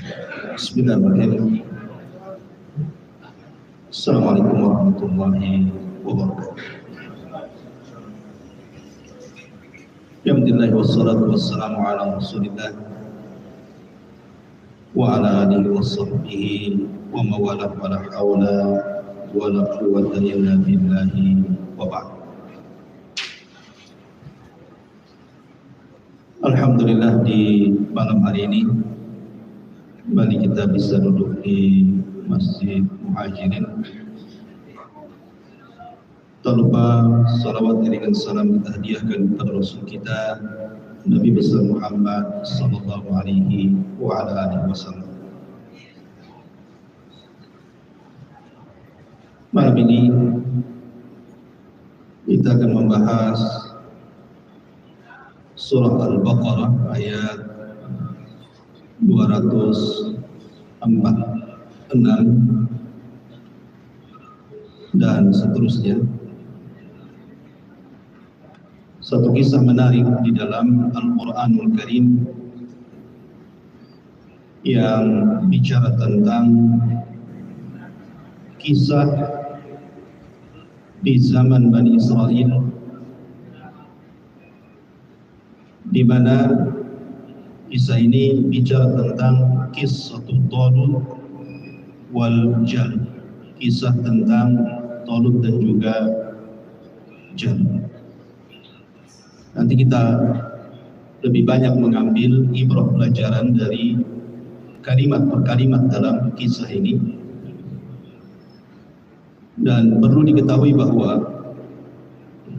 Bismillahirrahmanirrahim. Assalamualaikum warahmatullahi wabarakatuh. Alhamdulillah wassalatu wassalamu ala Rasulillah wa ala alihi wa sahbihi wa mawalah wa la hawla wa la quwwata illa billahi wa ba'd. Alhamdulillah, di malam hari ini kembali kita bisa duduk di Masjid Muhajirin. Tak lupa salawat dengan salam kita hadiahkan kepada Rasul kita Nabi besar Muhammad sallallahu alaihi wa ala alihi wasallam. Malam ini kita akan membahas surah Al-Baqarah ayat 246 dan seterusnya. Satu kisah menarik di dalam Al-Quranul Karim yang bicara tentang kisah di zaman Bani Israel, di mana kisah ini bicara tentang kisah Talut wal Jalud, kisah tentang Talut dan juga Jalud. Nanti kita lebih banyak mengambil ibrah pelajaran dari kalimat per kalimat dalam kisah ini. Dan perlu diketahui bahwa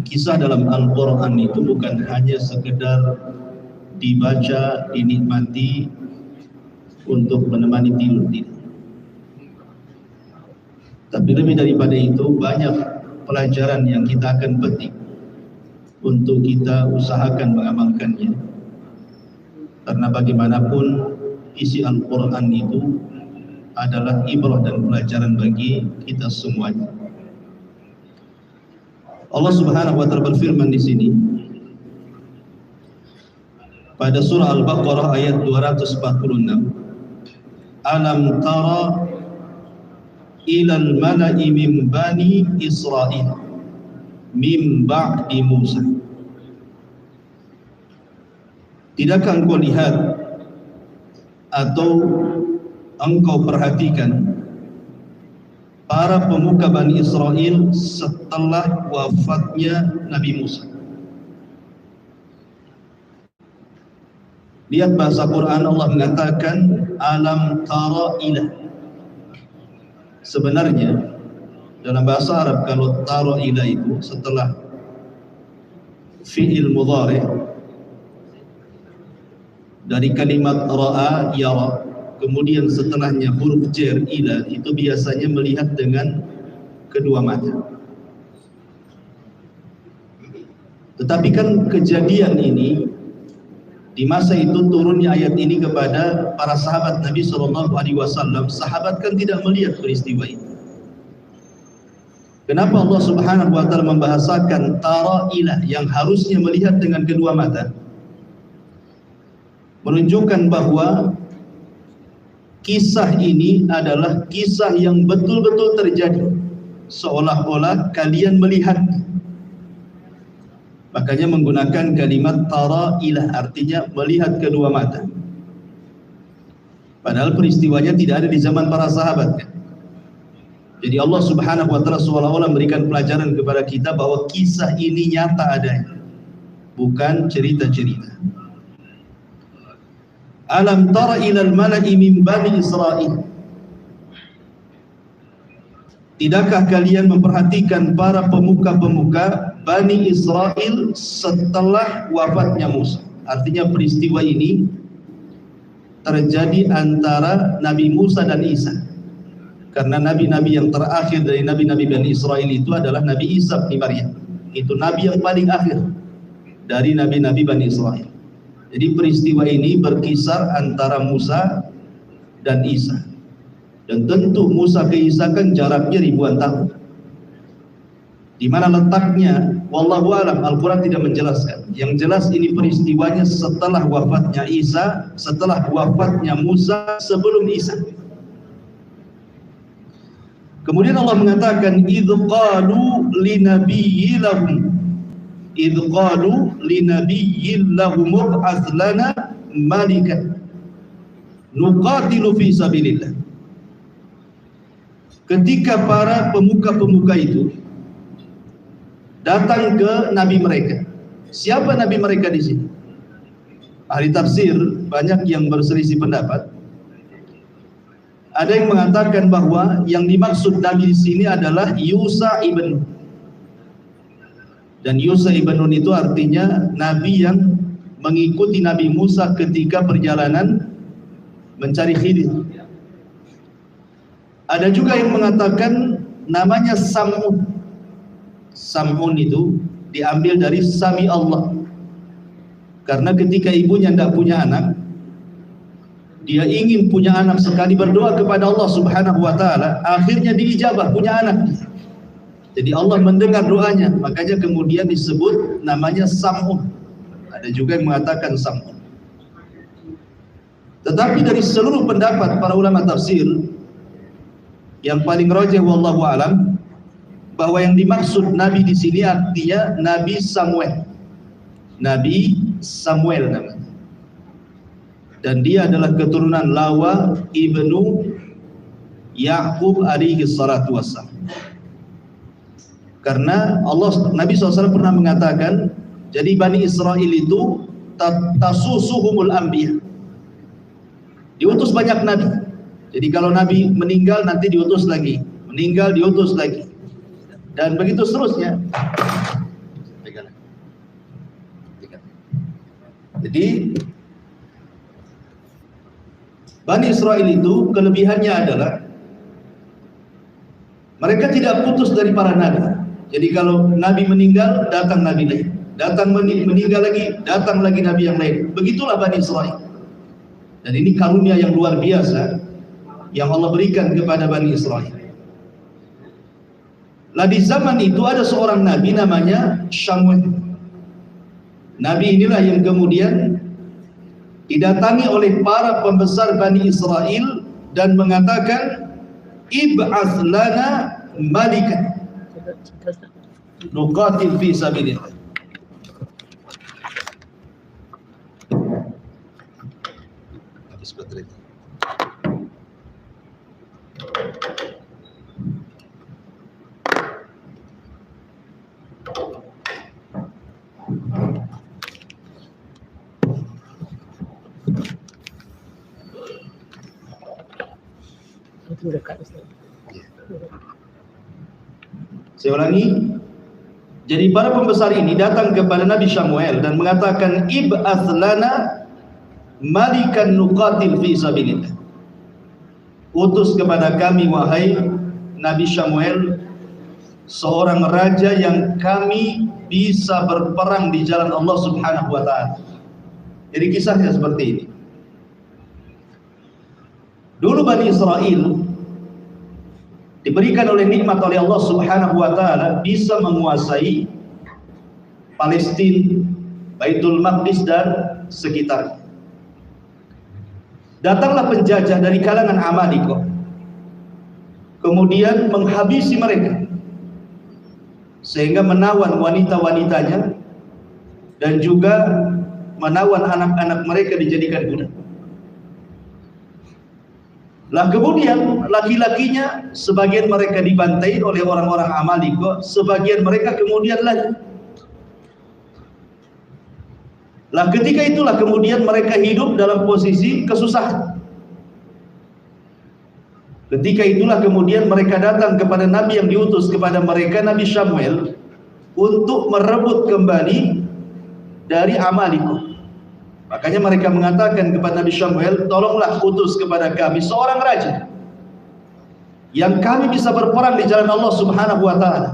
kisah dalam Al-Quran itu bukan hanya sekedar dibaca, dinikmati untuk menemani tidur, tidak. Tapi lebih daripada itu, banyak pelajaran yang kita akan petik untuk kita usahakan mengamalkannya. Karena bagaimanapun isi Al-Quran itu adalah ibrah dan pelajaran bagi kita semuanya. Allah Subhanahu wa taala berfirman di sini pada surah Al-Baqarah ayat 246, Alam tara ilal mala'i min bani Israel min ba'di Musa. Tidakkah engkau lihat atau engkau perhatikan para pemuka Bani Israel setelah wafatnya Nabi Musa? Lihat bahasa Quran, Allah mengatakan alam tara ila. Sebenarnya dalam bahasa Arab kalau tara ila itu setelah fi'il mudhari dari kalimat ra'a yara, kemudian setelahnya huruf jar ila, itu biasanya melihat dengan kedua mata. Tetapi kan kejadian ini di masa itu turunnya ayat ini kepada para sahabat Nabi SAW. Sahabat kan tidak melihat peristiwa itu. Kenapa Allah Subhanahu wa taala membahasakan tara ilah yang harusnya melihat dengan kedua mata? Menunjukkan bahwa kisah ini adalah kisah yang betul-betul terjadi, seolah-olah kalian melihat. Makanya menggunakan kalimat tara ilah, artinya melihat kedua mata. Padahal peristiwanya tidak ada di zaman para sahabat, kan? Jadi Allah Subhanahu wa taala seolah-olah memberikan pelajaran kepada kita bahwa kisah ini nyata adanya, bukan cerita-cerita. Alam tara ilal mala'i min bani Israel. Tidakkah kalian memperhatikan para pemuka-pemuka Bani Israel setelah wafatnya Musa? Artinya peristiwa ini terjadi antara Nabi Musa dan Isa. Karena nabi-nabi yang terakhir dari nabi-nabi Bani Israel itu adalah Nabi Isa bin Maryam. Itu nabi yang paling akhir dari nabi-nabi Bani Israel. Jadi peristiwa ini berkisar antara Musa dan Isa. Dan tentu Musa ke Isa kan jaraknya ribuan tahun. Di mana letaknya? Wallahu alam, Al-Quran tidak menjelaskan. Yang jelas ini peristiwanya setelah wafatnya Isa, setelah wafatnya Musa, sebelum Isa. Kemudian Allah mengatakan, idh qalu linabiyyi lahum, idh qalu linabiyyi lahum ub'ats lana malikan nuqatilu fi sabilillah. Ketika para pemuka-pemuka itu datang ke nabi mereka. Siapa nabi mereka di sini? Ahli tafsir banyak yang berselisih pendapat. Ada yang mengatakan bahwa yang dimaksud nabi di sini adalah Yusha ibn Nun. Dan Yusha ibn Nun itu artinya nabi yang mengikuti Nabi Musa ketika perjalanan mencari Khidir. Ada juga yang mengatakan namanya Sam'un. Sam'un itu diambil dari Sami Allah, karena ketika ibunya tidak punya anak, dia ingin punya anak sekali, berdoa kepada Allah Subhanahu wa ta'ala, akhirnya diijabah, punya anak. Jadi Allah mendengar doanya, makanya kemudian disebut namanya Sam'un. Ada juga yang mengatakan Sam'un. Tetapi dari seluruh pendapat para ulama tafsir, yang paling rajih wallahu alam, bahwa yang dimaksud nabi di sini artinya Nabi Samuel. Nabi Samuel namanya. Dan dia adalah keturunan Lawa ibnu Ya'qub alaihi salatu wassalam. Karena Nabi SAW pernah mengatakan, jadi Bani Israel itu tasusuhumul anbiya. Diutus banyak nabi. Jadi kalau nabi meninggal nanti diutus lagi, meninggal diutus lagi. Dan begitu seterusnya. Jadi Bani Israel itu kelebihannya adalah mereka tidak putus dari para nabi. Jadi kalau nabi meninggal, datang nabi lain. Datang meninggal lagi, datang lagi nabi yang lain. Begitulah Bani Israel. Dan ini karunia yang luar biasa yang Allah berikan kepada Bani Israel. Lah di zaman itu ada seorang nabi namanya Samuel. Nabi inilah yang kemudian didatangi oleh para pembesar Bani Israel dan mengatakan, ib'ats lana malikan nuqatil fi sabilillah. Habis baterai. Saya ulangi. Jadi para pembesar ini datang kepada Nabi Samuel dan mengatakan, ib'ats lana malikan nuqatil fi sabilillah. Utus kepada kami wahai Nabi Samuel seorang raja yang kami bisa berperang di jalan Allah Subhanahu wa ta'ala. Jadi kisahnya seperti ini. Dulu Bani Israel diberikan oleh nikmat oleh Allah Subhanahu wa ta'ala bisa menguasai Palestina, Baitul Maqdis dan sekitarnya. Datanglah penjajah dari kalangan Amalika, kemudian menghabisi mereka sehingga menawan wanita-wanitanya dan juga menawan anak-anak mereka dijadikan budak. Lah kemudian laki-lakinya sebagian mereka dibantai oleh orang-orang Amalika, sebagian mereka kemudian lari. Lah ketika itulah kemudian mereka hidup dalam posisi kesusahan. Ketika itulah kemudian mereka datang kepada Nabi yang diutus kepada mereka, Nabi Samuel, untuk merebut kembali dari Amalika. Makanya mereka mengatakan kepada Nabi Samuel, tolonglah utus kepada kami seorang raja yang kami bisa berperang di jalan Allah Subhanahu wa ta'ala.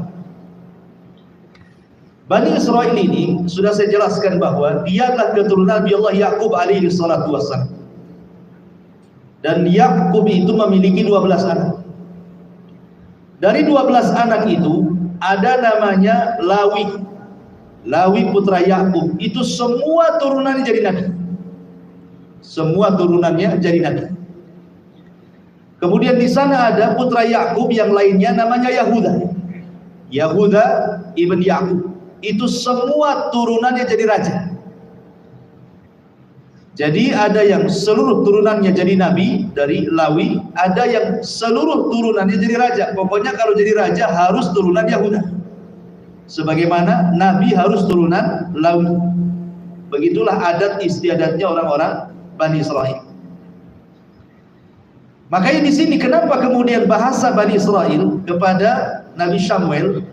Bani Israel ini sudah saya jelaskan bahwa dia adalah keturunan Nabi Allah Ya'qub alaihi salatu wassalam. Dan Ya'qub itu memiliki 12 anak. Dari 12 anak itu ada namanya Lawi putra Yakub. Itu semua turunannya jadi nabi. Semua turunannya jadi nabi. Kemudian di sana ada putra Yakub yang lainnya namanya Yahuda ibn Yakub. Itu semua turunannya jadi raja. Jadi ada yang seluruh turunannya jadi nabi dari Lawi, ada yang seluruh turunannya jadi raja. Pokoknya kalau jadi raja harus turunan Yahuda. Sebagaimana nabi harus turunan Lawi. Begitulah adat istiadatnya orang-orang Bani Israel. Makanya di sini kenapa kemudian bahasa Bani Israel kepada Nabi Samuel,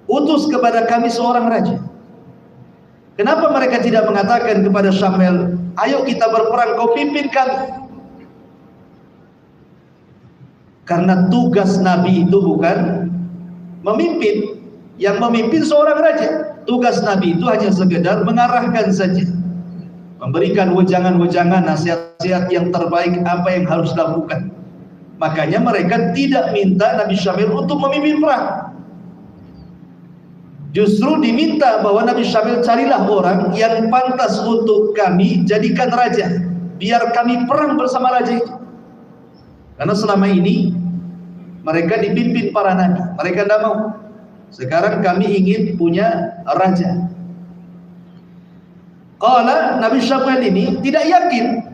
utus kepada kami seorang raja. Kenapa mereka tidak mengatakan kepada Samuel, ayo kita berperang, kau pimpin kami? Karena tugas Nabi itu bukan memimpin. Yang memimpin seorang raja. Tugas Nabi itu hanya sekedar mengarahkan saja, memberikan wejangan-wejangan, nasihat-nasihat yang terbaik apa yang harus dilakukan. Makanya mereka tidak minta Nabi Samuel untuk memimpin perang. Justru diminta bahwa Nabi Samuel, carilah orang yang pantas untuk kami jadikan raja, biar kami perang bersama raja itu. Karena selama ini mereka dipimpin para nabi, mereka tidak mau. Sekarang kami ingin punya raja. Qala, Nabi Samuel ini tidak yakin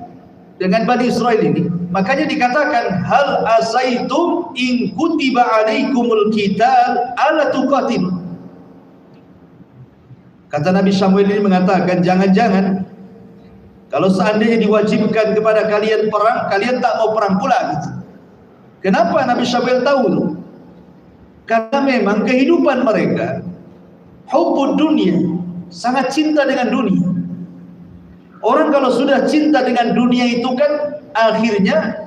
dengan Bani Israel ini. Makanya dikatakan, hal asaitum in kutiba alaikumul qital ala tuqatil. Kata Nabi Samuel ini mengatakan, jangan-jangan kalau seandainya diwajibkan kepada kalian perang, kalian tak mau perang pula gitu. Kenapa Nabi Samuel tahu? Karena memang kehidupan mereka hubbud dunia, sangat cinta dengan dunia. Orang kalau sudah cinta dengan dunia itu kan akhirnya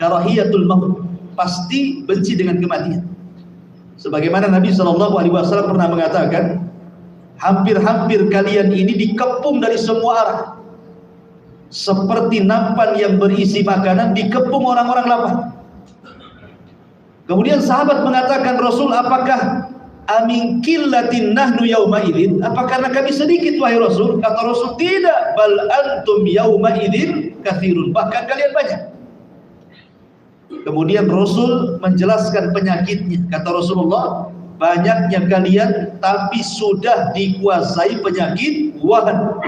karahiyatul maut, pasti benci dengan kematian. Sebagaimana Nabi SAW pernah mengatakan, hampir-hampir kalian ini dikepung dari semua arah, seperti nampan yang berisi makanan dikepung orang-orang lapar. Kemudian sahabat mengatakan, Rasul, apakah amin killatin nahnu yauma idzin? Apa karena kami sedikit wahai Rasul? Kata Rasul, tidak, bal antum yauma idzin katsirun, bahkan kalian banyak. Kemudian Rasul menjelaskan penyakitnya. Kata Rasulullah, banyaknya kalian tapi sudah dikuasai penyakit wahan.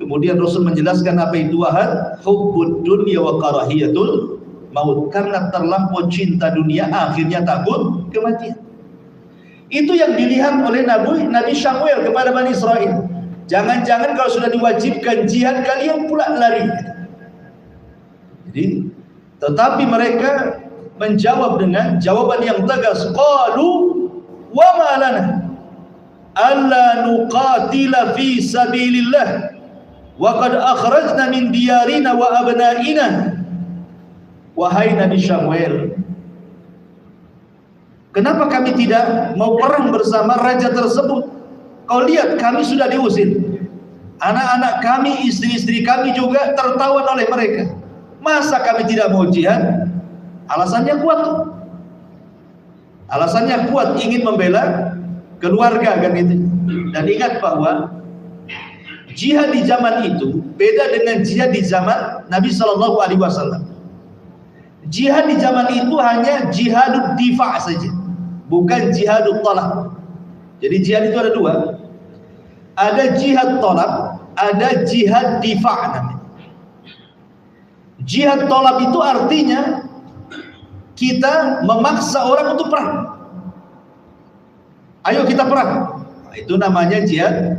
Kemudian Rasul menjelaskan apa itu wahan, hubbud dunya wa karahiyatul maut, karena terlampau cinta dunia akhirnya takut kematian. Itu yang dilihat oleh Nabi Samuel kepada Bani Israel. Jangan-jangan kalau sudah diwajibkan jihad kalian pula lari. Jadi, tetapi mereka menjawab dengan jawaban yang tegas. Qalu wa ma lana alla nuqatila fi sabilillah wa qad akhrajna min diyarina wa abna'ina. Wahai Nabi Samuel, kenapa kami tidak mau perang bersama raja tersebut? Kau lihat kami sudah diusir, anak-anak kami, istri-istri kami juga tertawan oleh mereka. Masa kami tidak mau jihad? Alasannya kuat tuh. Alasannya kuat, ingin membela keluarga kan itu. Dan ingat bahwa jihad di zaman itu beda dengan jihad di zaman Nabi SAW. Jihad di zaman itu hanya jihadud difa' saja, bukan jihadut talab. Jadi jihad itu ada dua. Ada jihad talab, ada jihad difa' namanya. Jihad talab itu artinya kita memaksa orang untuk perang. Ayo kita perang. Itu namanya jihad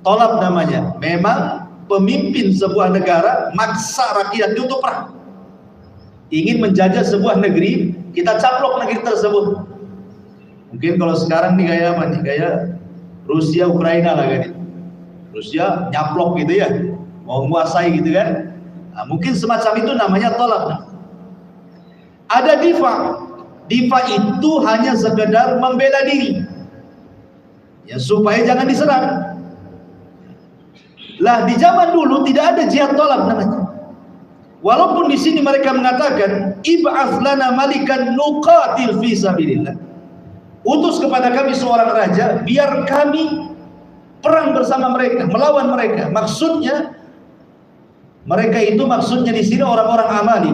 talab namanya. Memang pemimpin sebuah negara maksa rakyatnya untuk perang. Ingin menjajah sebuah negeri, kita caplok negeri tersebut. Mungkin kalau sekarang nih kayak apa nih? Kayak Rusia Ukraina lah kan. Rusia nyaplok gitu ya, mau menguasai gitu kan. Nah, mungkin semacam itu namanya tolak. Ada difa. Difa itu hanya sekedar membela diri, ya supaya jangan diserang. Lah di zaman dulu tidak ada jihad tolak namanya. Walaupun di sini mereka mengatakan ib'ats lana malikan nuqatil fi sabilillah. utus kepada kami seorang raja, biar kami perang bersama mereka, melawan mereka. Maksudnya mereka itu maksudnya di sini orang-orang Amali,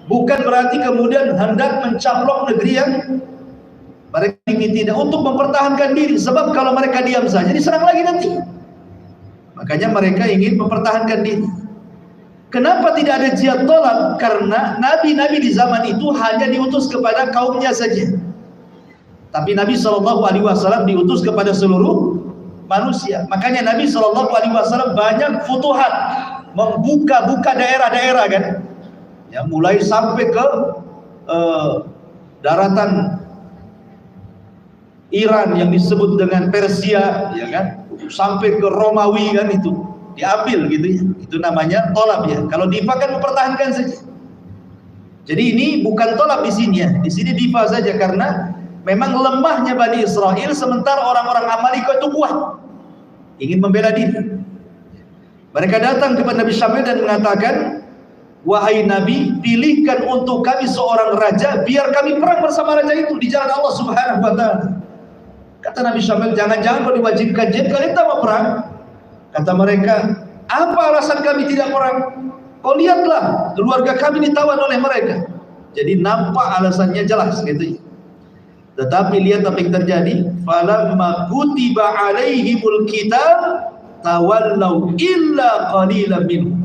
bukan berarti kemudian hendak mencaplok negeri yang mereka ingin, tidak, untuk mempertahankan diri. Sebab kalau mereka diam saja diserang lagi nanti. Makanya mereka ingin mempertahankan diri. Kenapa tidak ada jihad tolak? Karena nabi-nabi di zaman itu hanya diutus kepada kaumnya saja. Tapi Nabi SAW diutus kepada seluruh manusia. Makanya Nabi SAW banyak futuhat, membuka-buka daerah-daerah kan. Ya, mulai sampai ke daratan Iran yang disebut dengan Persia, ya kan, sampai ke Romawi kan, itu diambil gitu ya. Itu namanya tolab ya. Kalau difa kan mempertahankan saja. Jadi ini bukan tolab di sini ya. Di sini difa saja karena memang lemahnya Bani Israel, sementara orang-orang Amalika itu kuat, ingin membela diri. Mereka datang kepada Nabi Syamil dan mengatakan, wahai Nabi, pilihkan untuk kami seorang raja, biar kami perang bersama raja itu di jalan Allah Subhanahu wa Ta'ala. Kata Nabi Syamil, jangan-jangan kalau diwajibkan jihad kalian tak mau perang? Kata mereka, apa alasan kami tidak perang? Kau lihatlah, keluarga kami ditawan oleh mereka. Jadi nampak alasannya jelas gitu. Tetapi lihat apa yang terjadi. Falamma kutiba alaihimul kitab tawallau illa qalilan minhum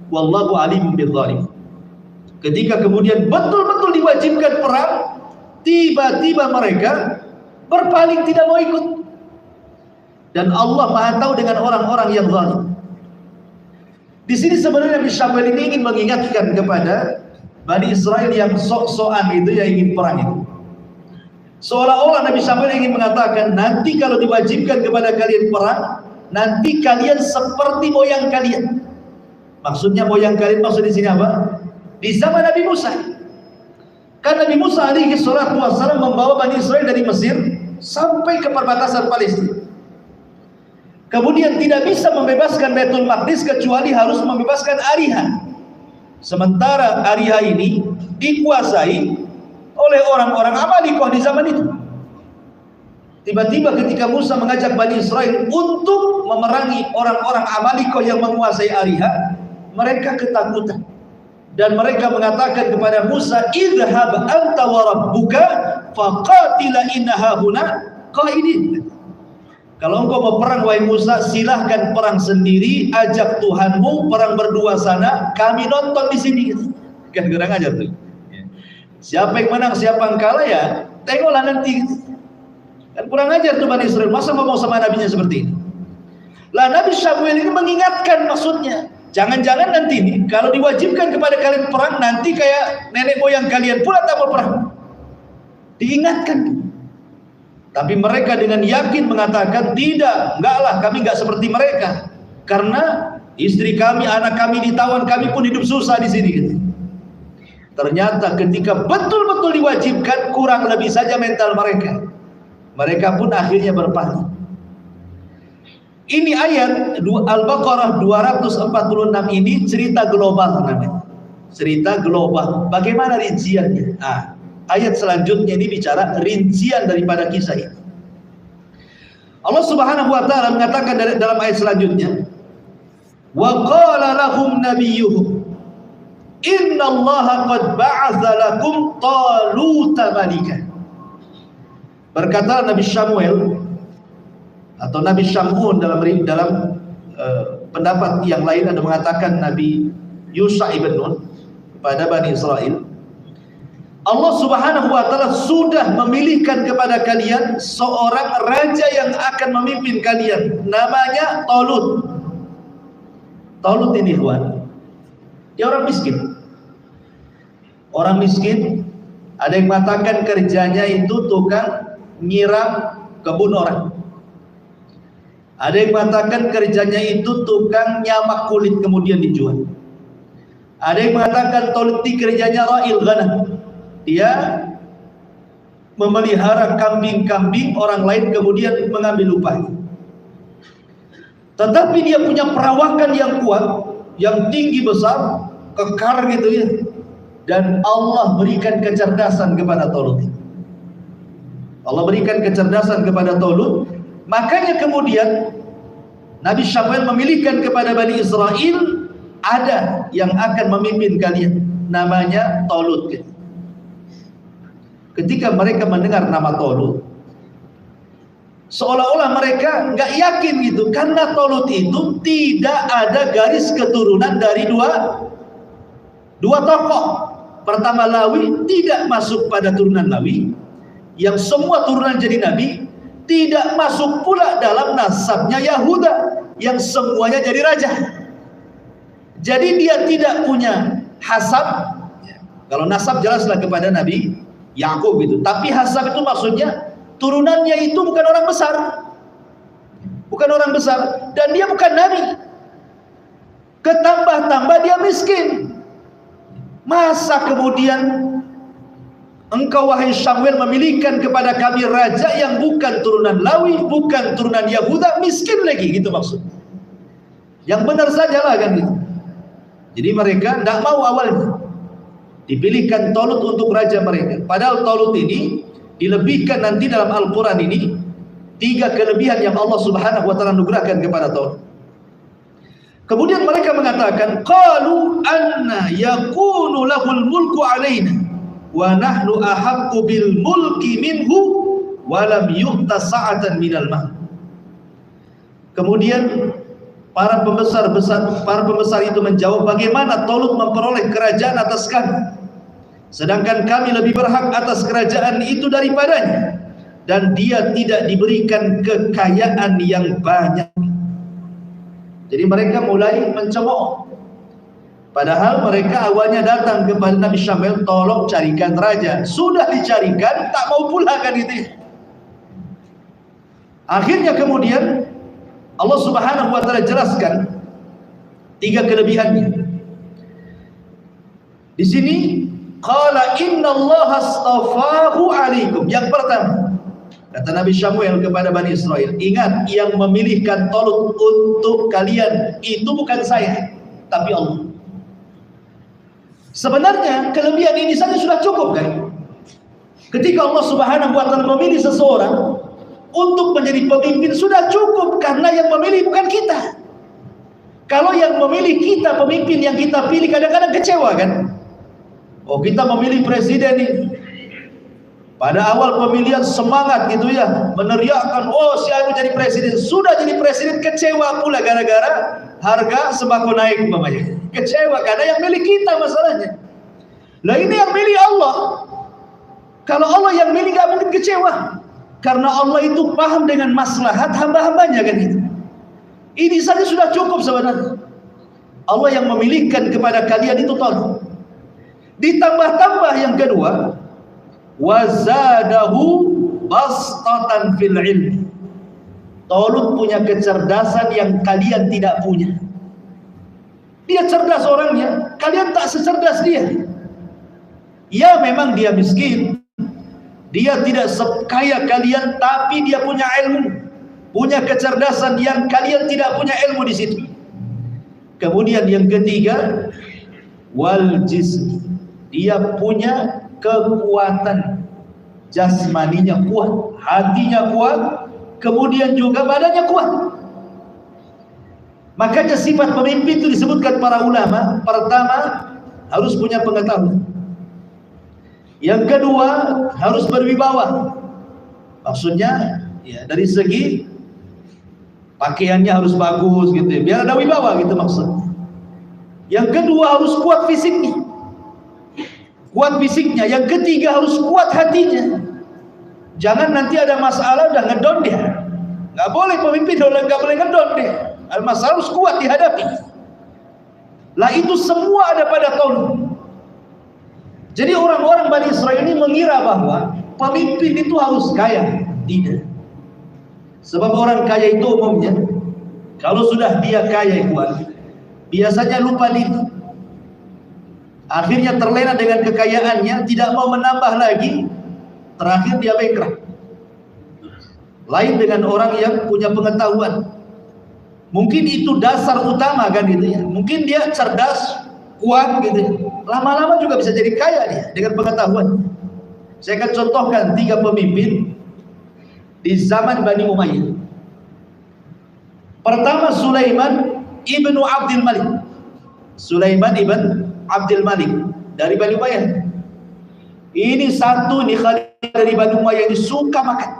wallahu alimun bidzalimin. Ketika kemudian betul-betul diwajibkan perang, tiba-tiba mereka berpaling, tidak mau ikut. Dan Allah Maha tahu dengan orang-orang yang zalim. Di sini sebenarnya Nabi Syamil ini ingin mengingatkan kepada Bani Israel yang sok-sokan itu, yang ingin perang itu. Seolah-olah Nabi Syamil ingin mengatakan, nanti kalau diwajibkan kepada kalian perang, nanti kalian seperti moyang kalian. Maksudnya moyang kalian, maksud di sini apa? Di zaman Nabi Musa. Karena Nabi Musa alaihi salatu wassalam membawa Bani Israel dari Mesir sampai ke perbatasan Palestina. Kemudian tidak bisa membebaskan Baitul Maqdis kecuali harus membebaskan Ariha. Sementara Ariha ini dikuasai oleh orang-orang Amalikoh di zaman itu. Tiba-tiba ketika Musa mengajak Bani Israel untuk memerangi orang-orang Amalikoh yang menguasai Ariha, mereka ketakutan. Dan mereka mengatakan kepada Musa, idhhab anta wa rabbuka faqatila inna hahuna qaidin. Kalau engkau mau perang wahai Musa, silahkan perang sendiri, ajak Tuhanmu perang berdua sana, kami nonton di sini. Kan kurang ajar tuh. Siapa yang menang, siapa yang kalah ya tengoklah nanti. Kan kurang ajar tuh Bani Israel, masa ngomong sama nabinya seperti ini. Lah Nabi Syamil ini mengingatkan, maksudnya jangan-jangan nanti ini kalau diwajibkan kepada kalian perang, nanti kayak nenek moyang kalian pula tak mau perang. Diingatkan. Tapi mereka dengan yakin mengatakan, tidak, enggaklah, kami enggak seperti mereka. Karena istri kami, anak kami ditawan, kami pun hidup susah di sini gitu. Ternyata ketika betul-betul diwajibkan, kurang lebih saja mental mereka. Mereka pun akhirnya berpaling. Ini ayat Al-Baqarah 246 ini cerita global namanya. Cerita global. Bagaimana rinciannya? Ayat selanjutnya ini bicara rincian daripada kisah ini. Allah Subhanahu wa Ta'ala mengatakan dalam ayat selanjutnya, wa qala lahum nabiyyuhum inna allaha qad ba'atha lakum taluta malika. Berkata Nabi Samuel atau Nabi Syamun dalam pendapat yang lain ada mengatakan Nabi Yusha ibn Nun kepada Bani Israel, Allah Subhanahu wa Ta'ala sudah memilihkan kepada kalian seorang raja yang akan memimpin kalian, namanya Talut. Talut ini Tuhan, dia orang miskin. Orang miskin, ada yang mengatakan kerjanya itu tukang nyiram kebun orang. Ada yang mengatakan kerjanya itu tukang nyamak kulit kemudian dijual. Ada yang mengatakan Talut kerjanya ra'il ghanam. Dia memelihara kambing-kambing orang lain kemudian mengambil upah. Tetapi dia punya perawakan yang kuat, yang tinggi besar, kekar gitu ya. Dan Allah berikan kecerdasan kepada Talut. Allah berikan kecerdasan kepada Talut. Makanya kemudian Nabi Symuel memilihkan kepada Bani Israel, ada yang akan memimpin kalian, namanya Talut. Ketika mereka mendengar nama Talut, seolah-olah mereka nggak yakin gitu, karena Talut itu tidak ada garis keturunan dari dua tokoh. Pertama Lawi tidak masuk pada turunan Lawi, yang semua turunan jadi nabi. Tidak masuk pula dalam nasabnya Yahuda, yang semuanya jadi raja. Jadi dia tidak punya hasab. Kalau nasab jelaslah kepada Nabi Yakub itu, tapi hasab itu maksudnya turunannya itu bukan orang besar, bukan orang besar, dan dia bukan nabi. Ketambah-tambah dia miskin. Masa kemudian engkau wahai Symuel memilihkan kepada kami raja yang bukan turunan Lawi, bukan turunan Yahuda, miskin lagi, gitu maksud. Yang benar sajalah kan gitu. Jadi mereka tidak mau awalnya. Dipilihkan Talut untuk raja mereka. Padahal Talut ini dilebihkan nanti dalam Al-Quran ini 3 kelebihan yang Allah Subhanahu wa ta'ala anugerahkan kepada Talut. Kemudian mereka mengatakan, qalu anna yakunu lahul mulku alaina wa nahnu ahaqqu bil mulki minhu wa lam yu'ta sa'atan minal mal. Kemudian para pembesar itu menjawab, bagaimana Talut memperoleh kerajaan atas kami, sedangkan kami lebih berhak atas kerajaan itu daripadanya, dan dia tidak diberikan kekayaan yang banyak. Jadi mereka mulai mencemooh. Padahal mereka awalnya datang kepada Nabi Symuel, tolong carikan raja. Sudah dicarikan, tak mau pula kan itu. Akhirnya kemudian Allah Subhanahu wa ta'ala jelaskan 3 kelebihannya. Di sini qala innallaha astafahu alaikum. Yang pertama, kata Nabi Symuel kepada Bani Israel, ingat, yang memilihkan Talut untuk kalian itu bukan saya, tapi Allah. Sebenarnya kelebihan ini saja sudah cukup kan? Ketika Allah Subhanahu wa ta'ala memilih seseorang untuk menjadi pemimpin, sudah cukup, karena yang memilih bukan kita. Kalau yang memilih kita, pemimpin yang kita pilih, kadang-kadang kecewa kan? Oh, kita memilih presiden ini, pada awal pemilihan semangat gitu ya, meneriakkan, oh si Anu jadi presiden. Sudah jadi presiden kecewa pula gara-gara harga sembako naik umpamanya. Kecewa karena yang milih kita masalahnya. Lah ini yang milih Allah. Kalau Allah yang milih gak mungkin kecewa, karena Allah itu paham dengan maslahat hamba-hambanya kan itu. Ini saja sudah cukup sebenarnya. Allah yang memilihkan kepada kalian itu Talut. Ditambah-tambah yang kedua, wazadahu bastatan fil ilmi. Talut punya kecerdasan yang kalian tidak punya. Dia cerdas orangnya, kalian tak secerdas dia. Ya memang dia miskin, dia tidak sekaya kalian, tapi dia punya ilmu, punya kecerdasan yang kalian tidak punya ilmu di situ. Kemudian yang ketiga, wal jism. Dia punya kekuatan jasmaninya kuat, hatinya kuat, kemudian juga badannya kuat. Makanya sifat pemimpin itu disebutkan para ulama, pertama harus punya pengetahuan, yang kedua harus berwibawa. Maksudnya ya dari segi pakaiannya harus bagus gitu ya, biar ada wibawa gitu maksudnya. Yang kedua harus kuat fisiknya, kuat fisiknya. Yang ketiga harus kuat hatinya. Jangan nanti ada masalah udah ngedon dia. Nggak boleh pemimpin orang nggak boleh ngedon dia. Masalah harus kuat dihadapi. Lah itu semua ada pada Talut. Jadi orang-orang Bani Israel ini mengira bahwa pemimpin itu harus kaya. Tidak. Sebab orang kaya itu umumnya, kalau sudah dia kaya kuat, biasanya lupa diri. Akhirnya terlena dengan kekayaannya, tidak mau menambah lagi, terakhir dia bankrupt. Lain dengan orang yang punya pengetahuan. Mungkin itu dasar utama kan gitu ya. Mungkin dia cerdas, kuat gitu. Lama-lama juga bisa jadi kaya dia dengan pengetahuan. Saya akan contohkan 3 pemimpin di zaman Bani Umayyah. Pertama Sulaiman ibnu Abdul Malik. Sulaiman ibn Abdul Malik dari Bani Umayyah. Ini satu nih khalifah dari Bani Umayyah, ini suka makan.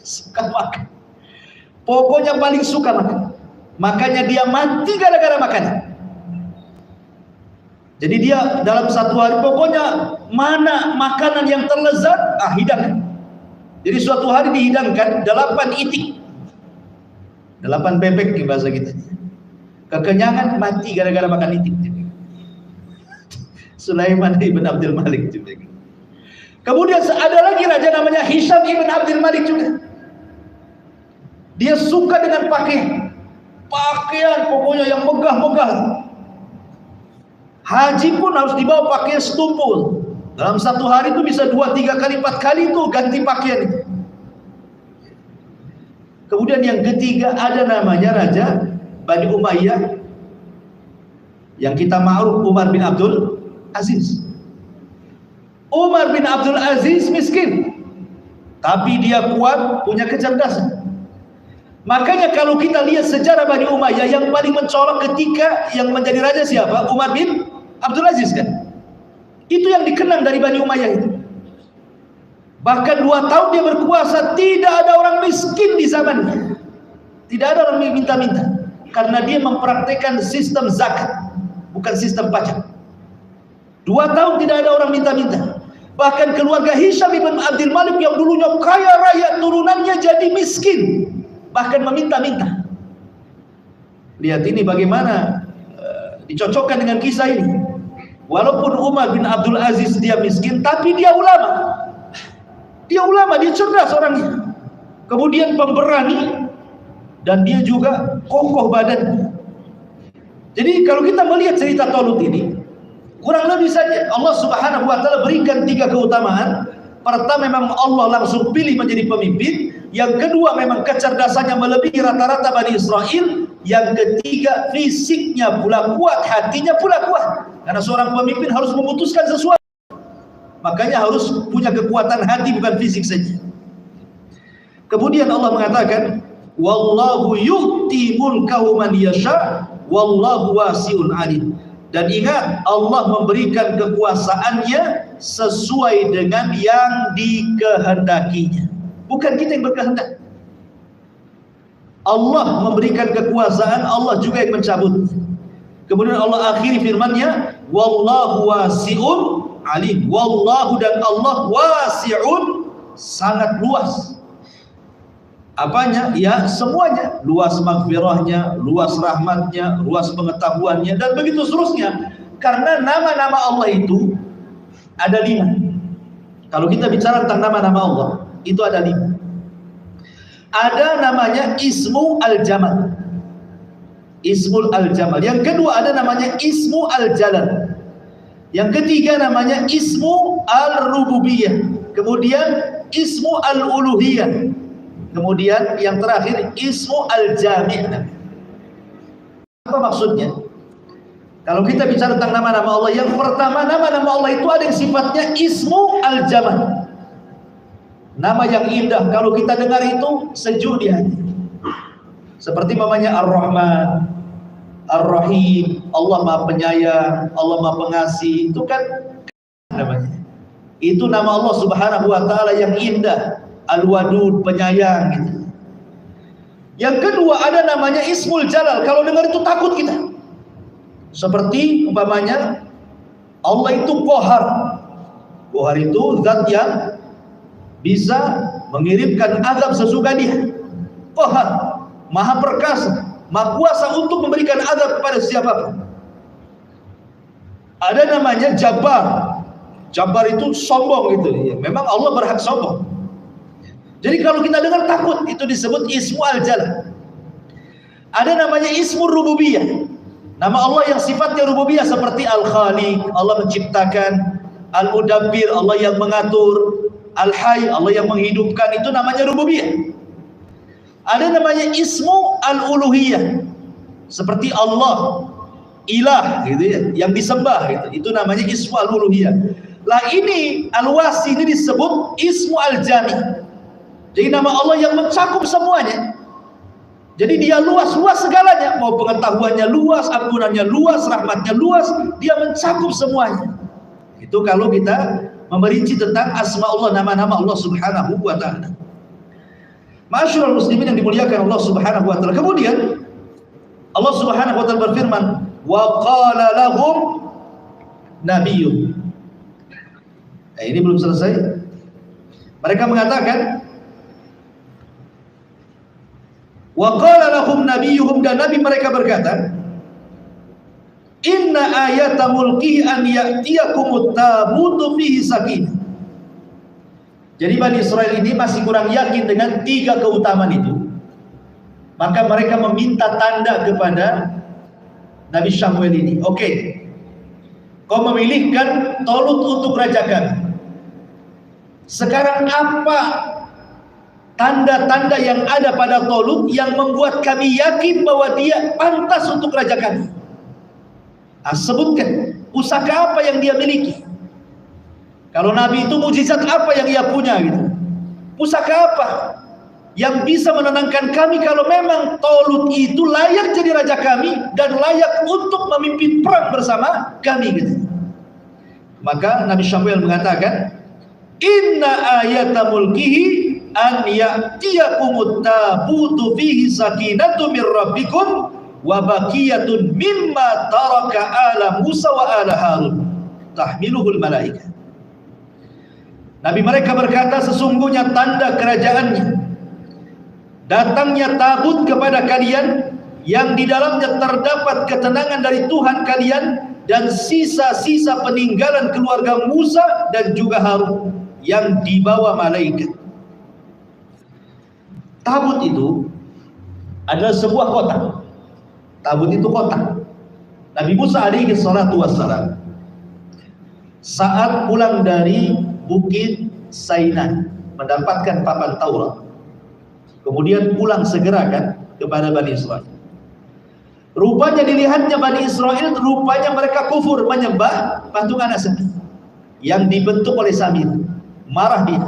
Suka makan. Pokoknya paling suka makan. Makanya dia mati gara-gara makanan. Jadi dia dalam satu hari pokoknya mana makanan yang terlezat, hidangkan. Jadi suatu hari dihidangkan 8 itik. 8 bebek di bahasa kita. Kekenyangan, mati gara-gara makan itik. Sulaiman ibn Abdul Malik juga. Kemudian ada lagi raja namanya Hisham ibn Abdul Malik juga. Dia suka dengan pakaian pokoknya yang megah-megah. Haji pun harus dibawa pakaian setumpul. Dalam satu hari itu bisa 2, 3 kali, 4 kali itu ganti pakaian itu. Kemudian yang ketiga ada namanya Raja Bani Umayyah yang kita ma'ruf Umar bin Abdul Aziz. Umar bin Abdul Aziz miskin, tapi dia kuat, punya kecerdasan. Makanya kalau kita lihat sejarah Bani Umayyah, yang paling mencolok ketika yang menjadi raja siapa? Umar bin Abdul Aziz kan? Itu yang dikenang dari Bani Umayyah itu. Bahkan 2 tahun dia berkuasa, tidak ada orang miskin di zamannya. Tidak ada orang minta-minta. Karena dia mempraktekkan sistem zakat, bukan sistem pajak. 2 tahun tidak ada orang minta-minta. Bahkan keluarga Hisham ibn Abdul Malik yang dulunya kaya raya, turunannya jadi miskin, bahkan meminta-minta. Lihat ini bagaimana dicocokkan dengan kisah ini. Walaupun Umar bin Abdul Aziz dia miskin, tapi dia ulama. Dia ulama, dia cerdas orangnya. Kemudian pemberani, dan dia juga kokoh badannya. Jadi kalau kita melihat cerita Talut ini, kurang lebih saja Allah Subhanahu wa taala berikan 3 keutamaan. Pertama, memang Allah langsung pilih menjadi pemimpin. Yang kedua, memang kecerdasannya melebihi rata-rata Bani Israel. Yang ketiga, fisiknya pula kuat, hatinya pula kuat. Karena seorang pemimpin harus memutuskan sesuatu, makanya harus punya kekuatan hati, bukan fisik saja. Kemudian Allah mengatakan, wallahu yu'ti mulkahu man yasha wallahu wasi'un alim. Dan ingat, Allah memberikan kekuasaannya sesuai dengan yang dikehendakinya, bukan kita yang berkehendak. Allah memberikan kekuasaan, Allah juga yang mencabut. Kemudian Allah akhiri firman-Nya, wallahu wasi'un alim. Wallahu, dan Allah, wasi'un, sangat luas. Apanya? Ya semuanya. Luas maghfirahnya, luas rahmatnya, luas pengetahuannya, dan begitu seterusnya. Karena nama-nama Allah itu ada 5. Kalau kita bicara tentang nama-nama Allah, itu ada 5. Ada namanya Ismu Al-Jamal, Ismul Al-Jamal. Yang kedua ada namanya Ismu Al-Jalal. Yang ketiga namanya Ismu Al-Rububiyah. Kemudian Ismu Al-Uluhiyah. Kemudian yang terakhir Ismu Al-Jami'. Apa maksudnya? Kalau kita bicara tentang nama-nama Allah, yang pertama, nama-nama Allah itu ada yang sifatnya Ismu Al-Jamal, nama yang indah. Kalau kita dengar itu sejuk di hati. Seperti namanya Ar-Rahman, Ar-Rahim, Allah Maha Penyayang, Allah Maha Pengasih. Itu kan namanya. Itu nama Allah Subhanahu wa taala yang indah, Al-Wadud, penyayang gitu. Yang kedua ada namanya Ismul Jalal. Kalau dengar itu takut kita. Seperti umpamanya Allah itu Qahar. Qahar itu zat yang bisa mengirimkan azab sesuka dia. Qahar, Maha Perkasa, Maha Kuasa untuk memberikan azab kepada siapapun. Ada namanya Jabbar. Jabbar itu sombong gitu. Ya, memang Allah berhak sombong. Jadi kalau kita dengar takut, itu disebut Ismu Al-Jalal. Ada namanya Ismu Rububiyah. Nama Allah yang sifatnya rububiyah, seperti Al-Khaliq, Allah menciptakan, Al-Mudabbir, Allah yang mengatur, Al-Hayy, Allah yang menghidupkan, itu namanya rububiyah. Ada namanya Ismu Al-Uluhiyah, seperti Allah, Ilah gitu ya, yang disembah gitu. Itu namanya Ismu Al-Uluhiyah. Lah ini Al-Wasi ini disebut Ismu Al-Jami'. Jadi nama Allah yang mencakup semuanya. Jadi dia luas segalanya, mau pengetahuannya luas, ampunannya luas, rahmatnya luas, dia mencakup semuanya. Itu kalau kita memerinci tentang asma Allah, nama-nama Allah Subhanahu wa taala. Ma'asyiral muslimin yang dimuliakan Allah Subhanahu wa taala. Kemudian Allah Subhanahu wa taala berfirman, "Wa qala lahum nabiyyun." Ini belum selesai. Mereka mengatakan, wa qala lahum nabiyyuhum, dan nabi mereka berkata, inna ayata mulkihi an ya'tiyakumut tabutu fihi sakinah. Jadi Bani Israel ini masih kurang yakin dengan 3 keutamaan itu. Maka mereka meminta tanda kepada Nabi Samuel ini. Oke, kau memilihkan Tolut untuk raja kami. Sekarang apa tanda-tanda yang ada pada Tolut yang membuat kami yakin bahwa dia pantas untuk raja kami? Sebutkan pusaka apa yang dia miliki. Kalau Nabi itu mujizat apa yang ia punya gitu. Pusaka apa yang bisa menenangkan kami kalau memang Tolut itu layak jadi raja kami dan layak untuk memimpin perang bersama kami gitu. Maka Nabi Samuel mengatakan, inna ayata mulkihi an ya'tiyakumut tabutu fihi sakinatu mir rabbikum wa baqiyatun mimma taraka ala Musa wa ala Harun tahmiluhul malaikah. Nabi mereka berkata, sesungguhnya tanda kerajaannya datangnya tabut kepada kalian yang di dalamnya terdapat ketenangan dari Tuhan kalian dan sisa-sisa peninggalan keluarga Musa dan juga Harun yang dibawa malaikat. Tabut itu adalah sebuah kotak. Tabut itu kotak. Nabi Musa alaihi salatu wassalam saat pulang dari Bukit Sainai mendapatkan papan Taurat, kemudian pulang segera kan kepada Bani Israel. Rupanya dilihatnya Bani Israel, rupanya mereka kufur menyembah patung anak yang dibentuk oleh Samir. Marah dia.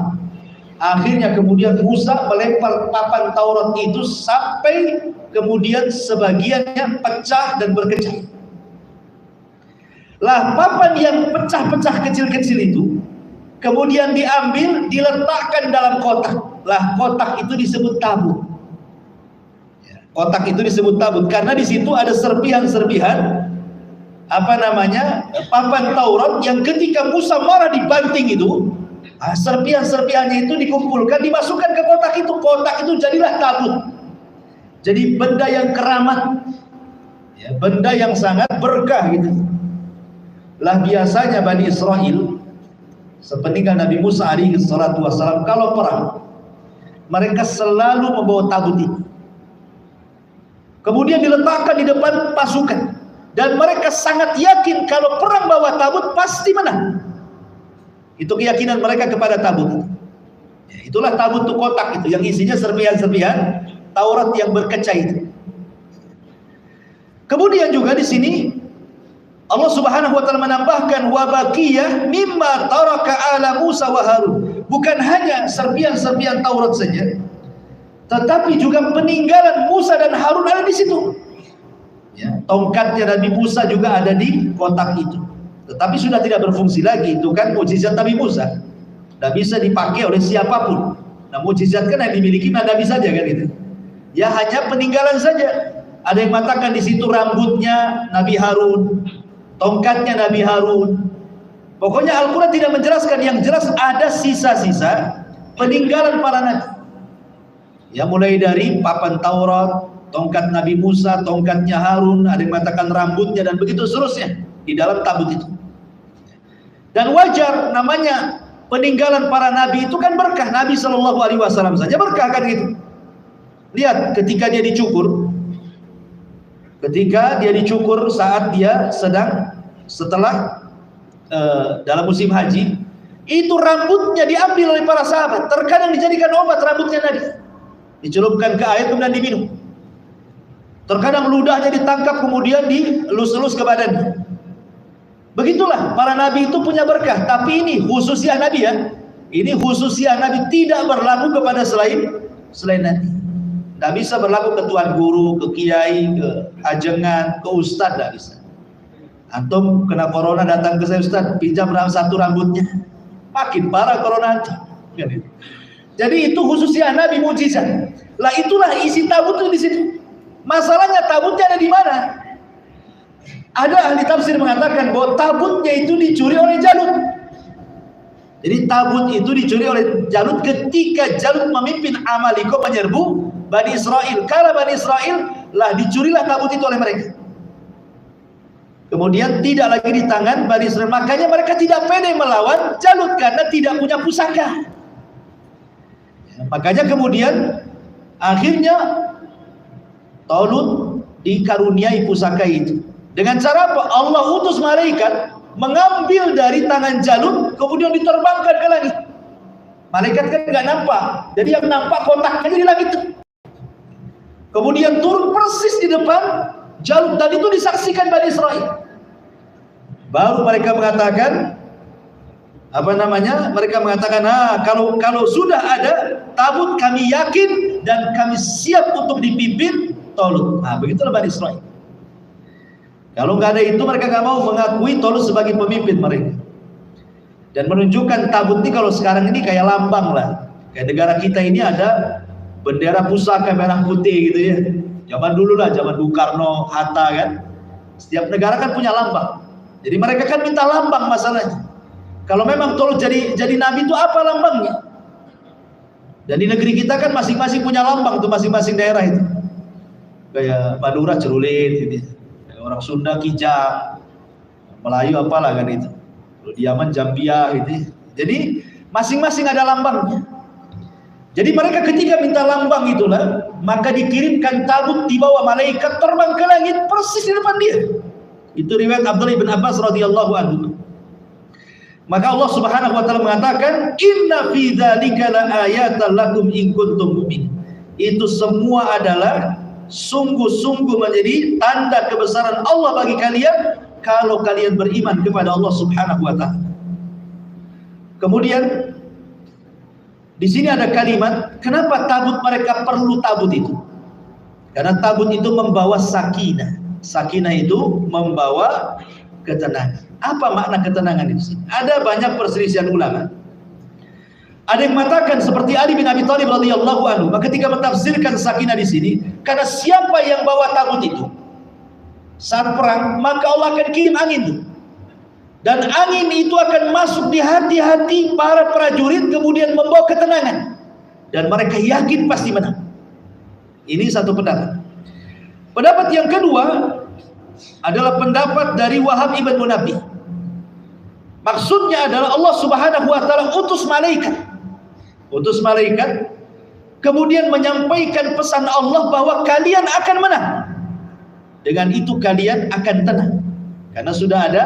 Akhirnya kemudian Musa melempar papan Taurat itu sampai kemudian sebagiannya pecah dan berkecah. Lah papan yang pecah-pecah kecil-kecil itu kemudian diambil, diletakkan dalam kotak. Lah kotak itu disebut tabut. Kotak itu disebut tabut karena di situ ada serpihan-serpihan papan Taurat yang ketika Musa marah dibanting itu, serpihan-serpihannya itu dikumpulkan, dimasukkan ke kotak itu. Kotak itu jadilah tabut. Jadi benda yang keramat, benda yang sangat berkah gitu. Lah biasanya Bani Israel sepeninggal Nabi Musa alaihi salatu wassalam kalau perang mereka selalu membawa tabut itu, kemudian diletakkan di depan pasukan, dan mereka sangat yakin kalau perang bawa tabut pasti menang. Itu keyakinan mereka kepada tabut. Itulah tabut itu, kotak itu yang isinya serpihan-serpihan Taurat yang berkecah itu. Kemudian juga di sini Allah Subhanahu wa taala menambahkan wa baqiyah mimma taraka ala Musa wa Harun. Bukan hanya serpihan-serpihan Taurat saja, tetapi juga peninggalan Musa dan Harun ada di situ. Tongkatnya Nabi Musa juga ada di kotak itu. Tetapi sudah tidak berfungsi lagi, itu kan mukjizat Nabi Musa. Tidak bisa dipakai oleh siapapun. Nah, mukjizat kan yang dimiliki Nabi saja kan itu. Ya hanya peninggalan saja. Ada yang mengatakan di situ rambutnya Nabi Harun, tongkatnya Nabi Harun. Pokoknya Al-Quran tidak menjelaskan, yang jelas ada sisa-sisa peninggalan para nabi. Ya mulai dari papan Taurat, tongkat Nabi Musa, tongkatnya Harun, ada yang mengatakan rambutnya dan begitu seterusnya di dalam tabut itu. Dan wajar, namanya peninggalan para nabi itu kan berkah. Nabi Shallallahu Alaihi Wasallam saja berkah kan gitu. Lihat ketika dia dicukur. Ketika dia dicukur saat dia sedang setelah dalam musim haji, itu rambutnya diambil oleh para sahabat. Terkadang dijadikan obat rambutnya Nabi, dicelupkan ke air kemudian diminum. Terkadang ludahnya ditangkap kemudian dilus-lus ke badannya. Begitulah para nabi itu punya berkah. Tapi ini khususnya Nabi ya. Ini khususnya Nabi, tidak berlaku kepada selain Nabi. Tidak bisa berlaku ke tuan guru, ke kiai, ke ajengan, ke ustadz, tidak bisa. Antum kena corona datang ke saya, Ustaz, pinjam satu rambutnya, makin parah corona. Jadi itu khususnya Nabi, mujizat. Lah itulah isi tabut itu di situ. Masalahnya tabutnya ada di mana? Ada ahli tafsir mengatakan bahwa tabutnya itu dicuri oleh Jalut. Jadi tabut itu dicuri oleh Jalut ketika Jalut memimpin Amaliko menyerbu Bani Israel. Kala Bani Israel lah dicurilah tabut itu oleh mereka. Kemudian tidak lagi di tangan Bani Israel. Makanya mereka tidak pede melawan Jalut karena tidak punya pusaka. Makanya kemudian akhirnya Talut dikaruniai pusaka itu. Dengan cara apa? Allah utus malaikat mengambil dari tangan Jalut kemudian diterbangkan ke langit. Malaikat kan nggak nampak, jadi yang nampak kotaknya di langit. Kemudian turun persis di depan Jalut, dan itu disaksikan Bani Israel. Baru mereka mengatakan mereka mengatakan, kalau sudah ada tabut, kami yakin dan kami siap untuk dipimpin Talut. Begitulah Bani Israel. Kalau nggak ada itu, mereka nggak mau mengakui Talut sebagai pemimpin mereka. Dan menunjukkan tabut ini kalau sekarang ini kayak lambang lah. Kayak negara kita ini ada bendera pusaka merah putih gitu ya. Zaman dulu lah, zaman Bung Karno, Hatta kan. Setiap negara kan punya lambang. Jadi mereka kan minta lambang masalahnya. Kalau memang Talut jadi nabi itu apa lambangnya? Dan di negeri kita kan masing-masing punya lambang tuh, masing-masing daerah itu. Kayak Madura celurit gitu. Kayak orang Sunda kijang. Melayu apalah kan itu. Kalau di Yaman jambia gitu. Jadi masing-masing ada lambangnya. Jadi mereka ketika minta lambang itulah, maka dikirimkan tabut di bawah malaikat terbang ke langit persis di depan dia. Itu riwayat Abdullah bin Abbas radhiyallahu anhu. Maka Allah Subhanahu wa taala mengatakan, "Inna fi dzalika laayatan lakum in kuntum mu'minin." Itu semua adalah sungguh-sungguh menjadi tanda kebesaran Allah bagi kalian kalau kalian beriman kepada Allah Subhanahu wa taala. Kemudian di sini ada kalimat, kenapa tabut mereka perlu tabut itu? Karena tabut itu membawa sakinah. Sakinah itu membawa ketenangan. Apa makna ketenangan di sini? Ada banyak perselisihan ulama. Ada yang mengatakan seperti Ali bin Abi Thalib radhiyallahu anhu, ketika mentafsirkan sakinah di sini, karena siapa yang bawa tabut itu saat perang, maka Allah akan kirim angin itu. Dan angin itu akan masuk di hati-hati para prajurit, kemudian membawa ketenangan. Dan mereka yakin pasti menang. Ini satu pendapat. Pendapat yang kedua adalah pendapat dari Wahab ibn Munabbih. Maksudnya adalah Allah Subhanahu wa taala utus malaikat. Utus malaikat kemudian menyampaikan pesan Allah bahwa kalian akan menang. Dengan itu kalian akan tenang. Karena sudah ada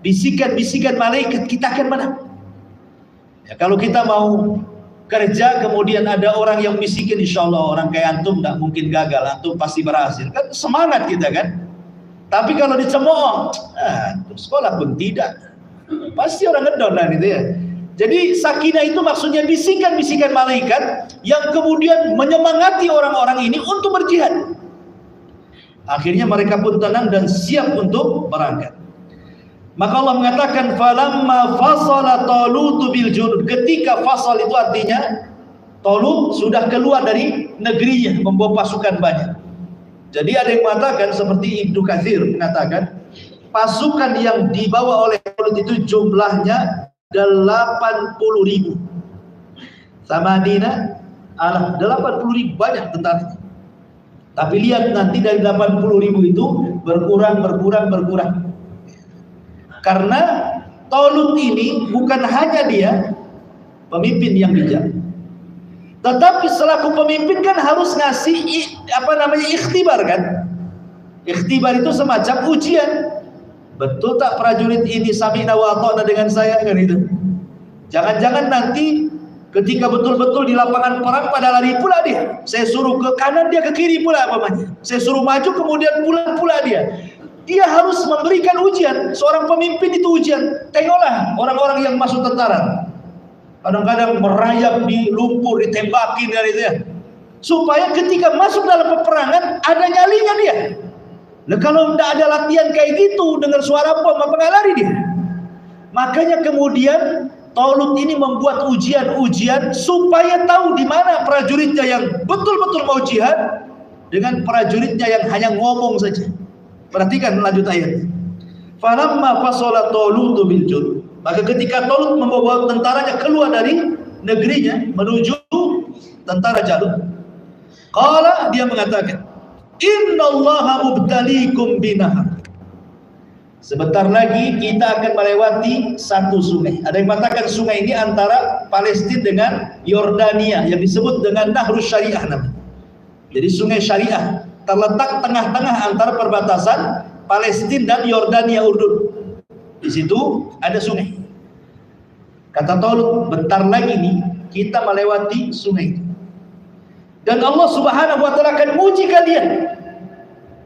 bisikan-bisikan malaikat, kita akan menang. Ya, kalau kita mau kerja kemudian ada orang yang bisikin, insya Allah orang kayak antum tidak mungkin gagal, antum pasti berhasil, kan semangat kita kan. Tapi kalau dicemooh, sekolah pun tidak, pasti orang ngedon lah gitu ya. Jadi sakinah itu maksudnya bisikan-bisikan malaikat yang kemudian menyemangati orang-orang ini untuk berjihad. Akhirnya mereka pun tenang dan siap untuk berangkat. Maka Allah mengatakan, falamma fasala Talut bil junud. Ketika fasal itu artinya Talut sudah keluar dari negerinya membawa pasukan banyak. Jadi ada yang mengatakan seperti Ibnu Katsir mengatakan, pasukan yang dibawa oleh Talut itu jumlahnya 80.000. Samadina 80.000 banyak tentaranya. Tapi lihat nanti dari 80.000 itu berkurang. Karena Talut ini bukan hanya dia pemimpin yang bijak, tetapi selaku pemimpin kan harus ngasih ikhtibar kan. Ikhtibar itu semacam ujian. Betul tak prajurit ini sami'na wa ata'na dengan saya kan itu. Jangan-jangan nanti ketika betul-betul di lapangan perang pada lari pula dia. Saya suruh ke kanan, dia ke kiri pula apanya. Saya suruh maju kemudian pulang pula dia. Dia harus memberikan ujian. Seorang pemimpin itu ujian. Tengoklah orang-orang yang masuk tentara. kadang-kadang merayap di lumpur, ditembakin dan itu ya, supaya ketika masuk dalam peperangan ada nyalinya dia. Nah, kalau tidak ada latihan kayak gitu, dengar suara bom apa nggak lari dia. Makanya kemudian Talut ini membuat ujian-ujian supaya tahu di mana prajuritnya yang betul-betul mau jihad dengan prajuritnya yang hanya ngomong saja. Perhatikan lanjut ayat. Falamma fasala Talut bil jund. Maka ketika Talut membawa tentaranya keluar dari negerinya menuju tentara Jalut, qala, dia mengatakan, innallaha mubtaliikum binahar. Sebentar lagi kita akan melewati satu sungai. Ada yang mengatakan sungai ini antara Palestina dengan Yordania yang disebut dengan Nahrus Syariah namanya. Jadi sungai Syariah terletak tengah-tengah antara perbatasan Palestina dan Yordania Urdun. Di situ ada sungai. Kata Talut, bentar lagi nih kita melewati sungai itu. Dan Allah Subhanahu wa taala akan uji kalian.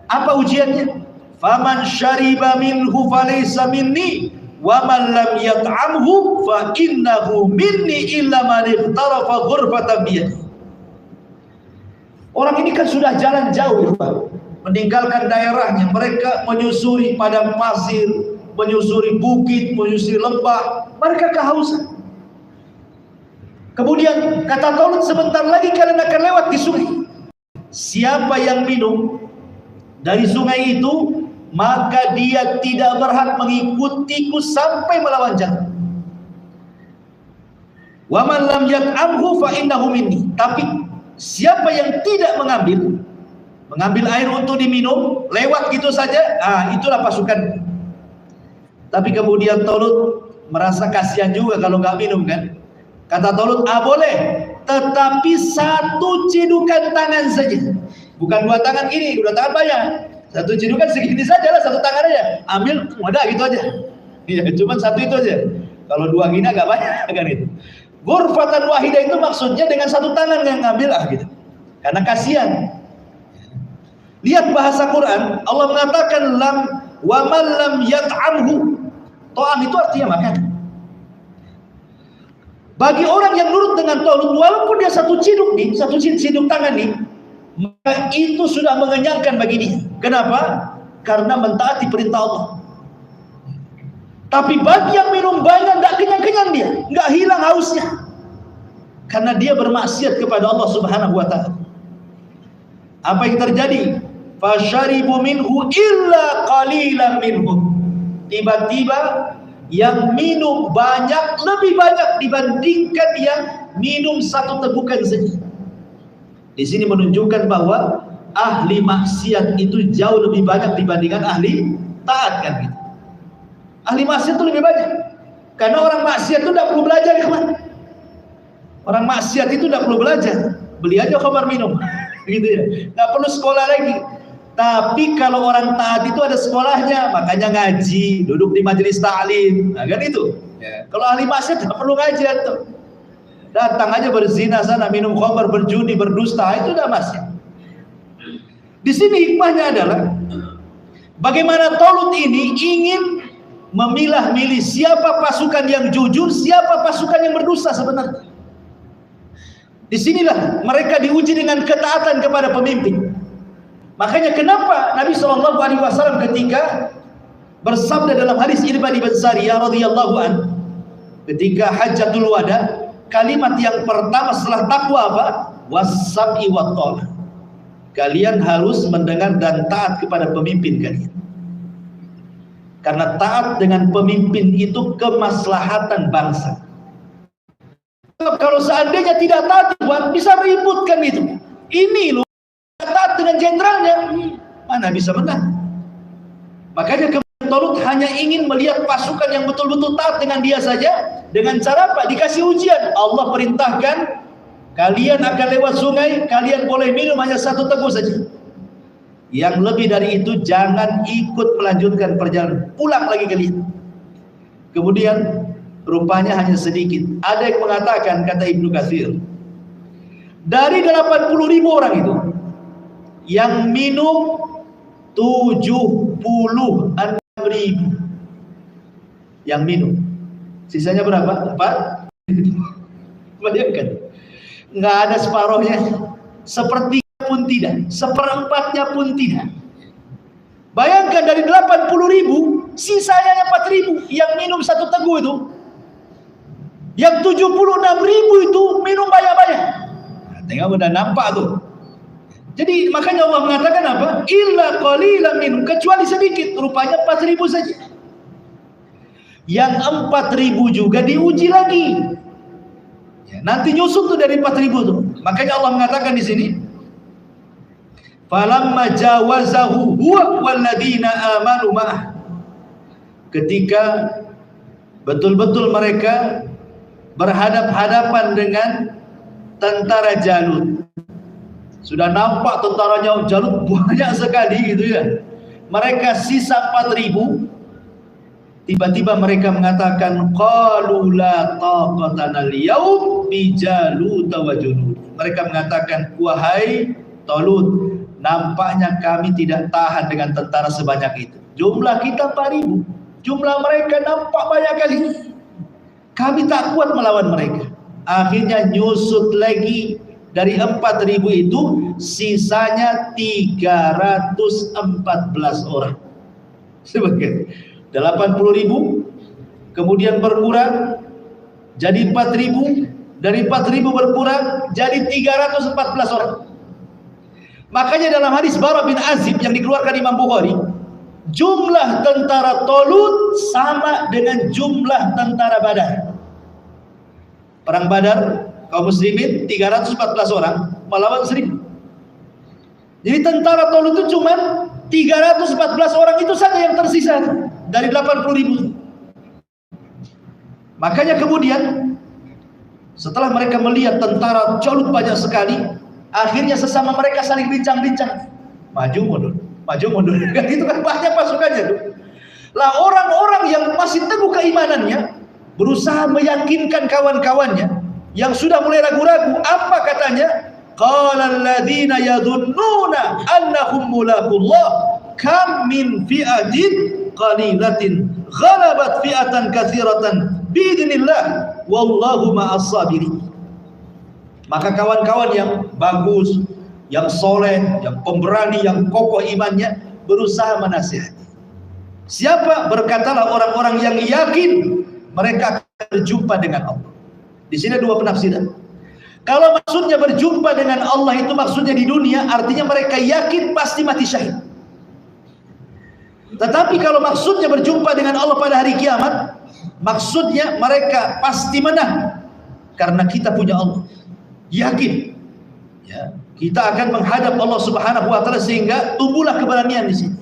Apa ujiannya? Faman syariba minhu falaysa minni wa man lam yat'amhu fa innahu minni illa man iqtarafa ghurfatan biyadihi. Orang ini kan sudah jalan jauh, Pak, meninggalkan daerahnya. Mereka menyusuri padang pasir, menyusuri bukit, menyusuri lembah. Mereka kehausan. Kemudian kata Talut, sebentar lagi kalian akan lewat di sungai. Siapa yang minum dari sungai itu, maka dia tidak berhak mengikutiku sampai melawan Jalut. Wa man lam yat'amhu fa innahu minni. Tapi siapa yang tidak mengambil air untuk diminum, lewat gitu saja, itulah pasukan. Tapi kemudian Talut merasa kasihan juga kalau nggak minum kan. Kata Talut, boleh, tetapi satu cidukan tangan saja. Bukan dua tangan ini, dua tangan banyak. Satu cidukan segini saja lah, satu tangan aja. Ambil, udah gitu aja. Ya, cuma satu itu aja. Kalau dua gini agak banyak kan itu. Ghurfatan wahidah itu maksudnya dengan satu tangan yang ngambil gitu. Karena kasihan. Lihat bahasa Quran, Allah mengatakan lam wa man lam yat'amhu. Ta'am itu artinya makan. Bagi orang yang nurut dengan Talut, walaupun dia satu ciduk nih, satu ciduk tangan nih, maka itu sudah mengenyangkan bagi dia. Kenapa? Karena mentaati perintah Allah. Tapi bagi yang minum banyak, tidak kenyang-kenyang dia, nggak hilang hausnya, karena dia bermaksiat kepada Allah Subhanahu wa taala. Apa yang terjadi? Fasyaribu minhu illa qalilan minhum. Tiba-tiba yang minum banyak, lebih banyak dibandingkan yang minum satu tegukan saja. Di sini menunjukkan bahwa ahli maksiat itu jauh lebih banyak dibandingkan ahli taat kan gitu. Ahli maksiat itu lebih banyak. Karena orang maksiat itu tidak perlu belajar kemana. Orang maksiat itu tidak perlu belajar, beli aja khamar minum, gitu ya. Tidak perlu sekolah lagi. Tapi kalau orang taat itu ada sekolahnya, makanya ngaji, duduk di majelis ta'lim, nah, kan itu. Ya. Kalau ahli maksiat tidak perlu ngaji tuh. Datang aja berzina sana, minum khamar, berjudi, berdusta, itu udah maksiat. Di sini hikmahnya adalah bagaimana Talut ini ingin memilah-milih siapa pasukan yang jujur, siapa pasukan yang berdusta sebenarnya. Disinilah mereka diuji dengan ketaatan kepada pemimpin. Makanya kenapa Nabi SAW ketika bersabda dalam hadis Irbad bin Sariyah radhiyallahu an, ketika Hajjatul Wada, kalimat yang pertama setelah takwa apa? Was-sam'i wat-tha'ah. Kalian harus mendengar dan taat kepada pemimpin kalian. Karena taat dengan pemimpin itu kemaslahatan bangsa. Kalau seandainya tidak taat, bisa ributkan itu. Ini loh, taat dengan jenderalnya, mana bisa menang. Makanya Talut hanya ingin melihat pasukan yang betul-betul taat dengan dia saja. Dengan cara apa? Dikasih ujian. Allah perintahkan, kalian akan lewat sungai, kalian boleh minum hanya satu teguk saja. Yang lebih dari itu jangan ikut melanjutkan perjalanan, pulang lagi kalian. Kemudian rupanya hanya sedikit. Ada yang mengatakan, kata Ibnu Katsir, dari 80.000 orang itu yang minum 76.000 yang minum. Sisanya berapa? 4. Bayangkan, nggak ada separohnya, sepertiga pun tidak, seperempatnya pun tidak. Bayangkan dari 80.000, sisanya 4.000 yang minum satu teguh itu. Yang 76.000 itu minum banyak-banyak. Nah, tengok udah nampak tuh. Jadi makanya Allah mengatakan apa? Illa qalilan minhum, kecuali sedikit, rupanya 4.000 saja. Yang 4.000 juga diuji lagi. Ya, nanti nyusun tuh dari 4.000 tuh. Makanya Allah mengatakan di sini, falamma jawazahu huwa walladzina amanu ma'ah. Ketika betul-betul mereka berhadap-hadapan dengan tentara Jalut. Sudah nampak tentaranya Jalut banyak sekali gitu ya. Mereka sisa 4.000. Tiba-tiba mereka mengatakan qalu la taqatana al-yaum bi Jalut wa junud. Mereka mengatakan, wahai Talut, nampaknya kami tidak tahan dengan tentara sebanyak itu. Jumlah kita 4.000, jumlah mereka nampak banyak kali. Kami tak kuat melawan mereka. Akhirnya nyusut lagi, dari 4.000 itu sisanya 314 orang. Sebagai 80.000 kemudian berkurang jadi 4.000, dari 4.000 berkurang jadi 314 orang. Makanya dalam hadis Bara bin Azib yang dikeluarkan Imam Bukhari, jumlah tentara Talut sama dengan jumlah tentara Badar. Perang Badar kaum muslimin 314 orang melawan 1.000. Jadi tentara Talut itu cuma 314 orang itu saja yang tersisa dari 80.000. Makanya kemudian setelah mereka melihat tentara Jalut banyak sekali, akhirnya sesama mereka saling bincang-bincang, maju mundur, maju mundur. Kan itu kan banyak pasukannya tuh. Lah orang-orang yang masih teguh keimanannya berusaha meyakinkan kawan-kawannya yang sudah mulai ragu-ragu. Apa katanya? Qala alladziina yadhunnuna annahum mulaqullah kam min fi'atin qalilatin ghalabat fi'atan katsiratan biidznillah wallahu ma'as sabirin. Maka kawan-kawan yang bagus, yang soleh, yang pemberani, yang kokoh imannya berusaha menasihati. Siapa? Berkatalah orang-orang yang yakin mereka akan berjumpa dengan Allah. Di sini dua penafsiran. Kalau maksudnya berjumpa dengan Allah itu maksudnya di dunia, artinya mereka yakin pasti mati syahid. Tetapi kalau maksudnya berjumpa dengan Allah pada hari kiamat, maksudnya mereka pasti menang karena kita punya Allah. Yakin ya, kita akan menghadap Allah Subhanahu wa taala sehingga tumbuhlah keberanian di sini.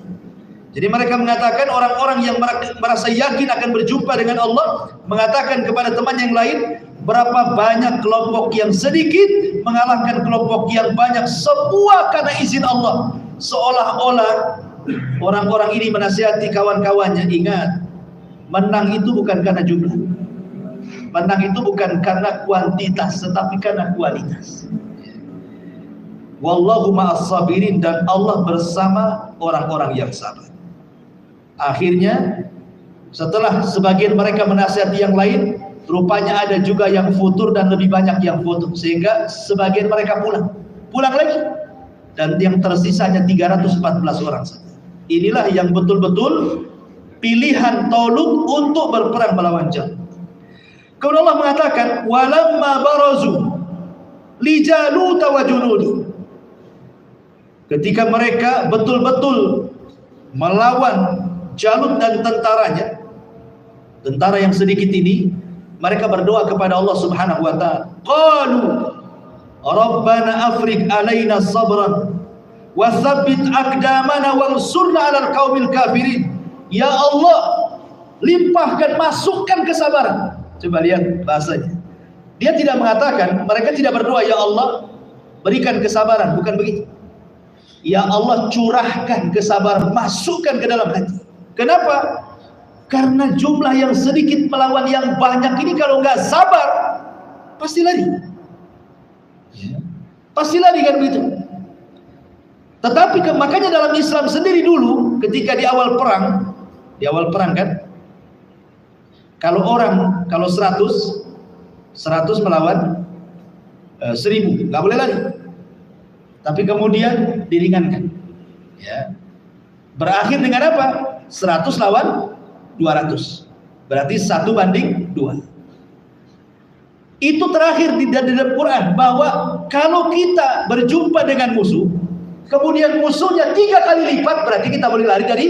Jadi mereka mengatakan, orang-orang yang merasa yakin akan berjumpa dengan Allah mengatakan kepada teman yang lain, berapa banyak kelompok yang sedikit mengalahkan kelompok yang banyak, semua karena izin Allah. Seolah-olah orang-orang ini menasihati kawan-kawannya, ingat, menang itu bukan karena jumlah, menang itu bukan karena kuantitas, tetapi karena kualitas. Wallahu ma'as sabirin, dan Allah bersama orang-orang yang sabar. Akhirnya setelah sebagian mereka menasihati yang lain, rupanya ada juga yang futur dan lebih banyak yang futur, sehingga sebagian mereka pulang lagi, dan yang tersisanya 314 orang saja. Inilah yang betul-betul pilihan Talut untuk berperang melawan Jalut. Kemudian Allah mengatakan, walamma barazu li Jalut wa junudi. Ketika mereka betul-betul melawan Jalut dan tentaranya, tentara yang sedikit ini, mereka berdoa kepada Allah Subhanahu wa taala. Qalu Rabbana afriq alaina sabran wa tsabbit aqdamana wansurna 'alal qaumil kafirin. Ya Allah, limpahkan, masukkan kesabaran. Coba lihat bahasanya. Dia tidak mengatakan, mereka tidak berdoa, ya Allah berikan kesabaran, bukan begitu. Ya Allah, curahkan kesabaran, masukkan ke dalam hati. Kenapa? Karena jumlah yang sedikit melawan yang banyak ini, kalau nggak sabar pasti lari ya. Pasti lari kan begitu. Tetapi makanya dalam Islam sendiri dulu, ketika di awal perang kan, kalau 100 melawan 1000, nggak boleh lari. Tapi kemudian diringankan. Ya. Berakhir dengan apa? 100 lawan 200. Berarti 1:2. Itu terakhir di dalam Quran, bahwa kalau kita berjumpa dengan musuh, kemudian musuhnya 3 kali lipat, berarti kita boleh lari dari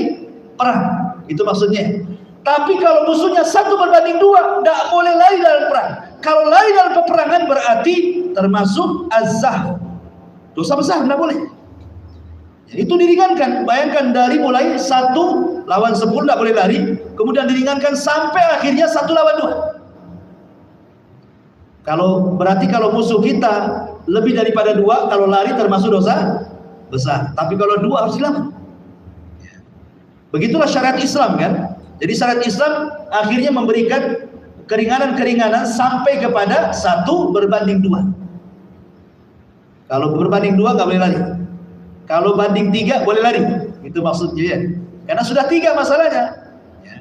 perang. Itu maksudnya. Tapi kalau musuhnya 1:2, tidak boleh lari dalam perang. Kalau lari dalam peperangan berarti termasuk azah, dosa besar, tidak boleh. Itu diringankan. Bayangkan dari mulai 1 lawan 10 tidak boleh lari, kemudian diringankan sampai akhirnya 1 lawan 2. Berarti kalau musuh kita lebih daripada 2, kalau lari termasuk dosa besar. Tapi kalau 2 harus dilawan. Begitulah syariat Islam kan. Jadi syariat Islam akhirnya memberikan keringanan-keringanan sampai kepada 1:2. Kalau berbanding 2 nggak boleh lari. Kalau banding 3 boleh lari. Itu maksudnya ya. Karena sudah 3 masalahnya.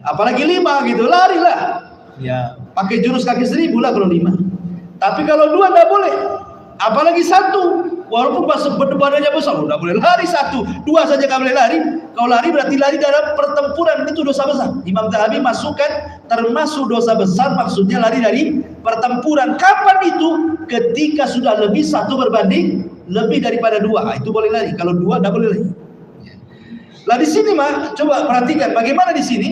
Apalagi 5 gitu, larilah. Ya, pakai jurus kaki 1000 lah kalau 5. Tapi kalau 2 nggak boleh. Apalagi 1. Walaupun badannya besar, nggak boleh lari 1. 2 saja nggak boleh lari. Kalau lari berarti lari dalam pertempuran, itu dosa besar. Imam Zahabi masukkan termasuk dosa besar, maksudnya lari dari pertempuran. Kapan itu? Ketika sudah lebih 1 berbanding lebih daripada 2. Itu boleh lari. Kalau 2 nggak boleh lari. Lah di sini mah coba perhatikan bagaimana di sini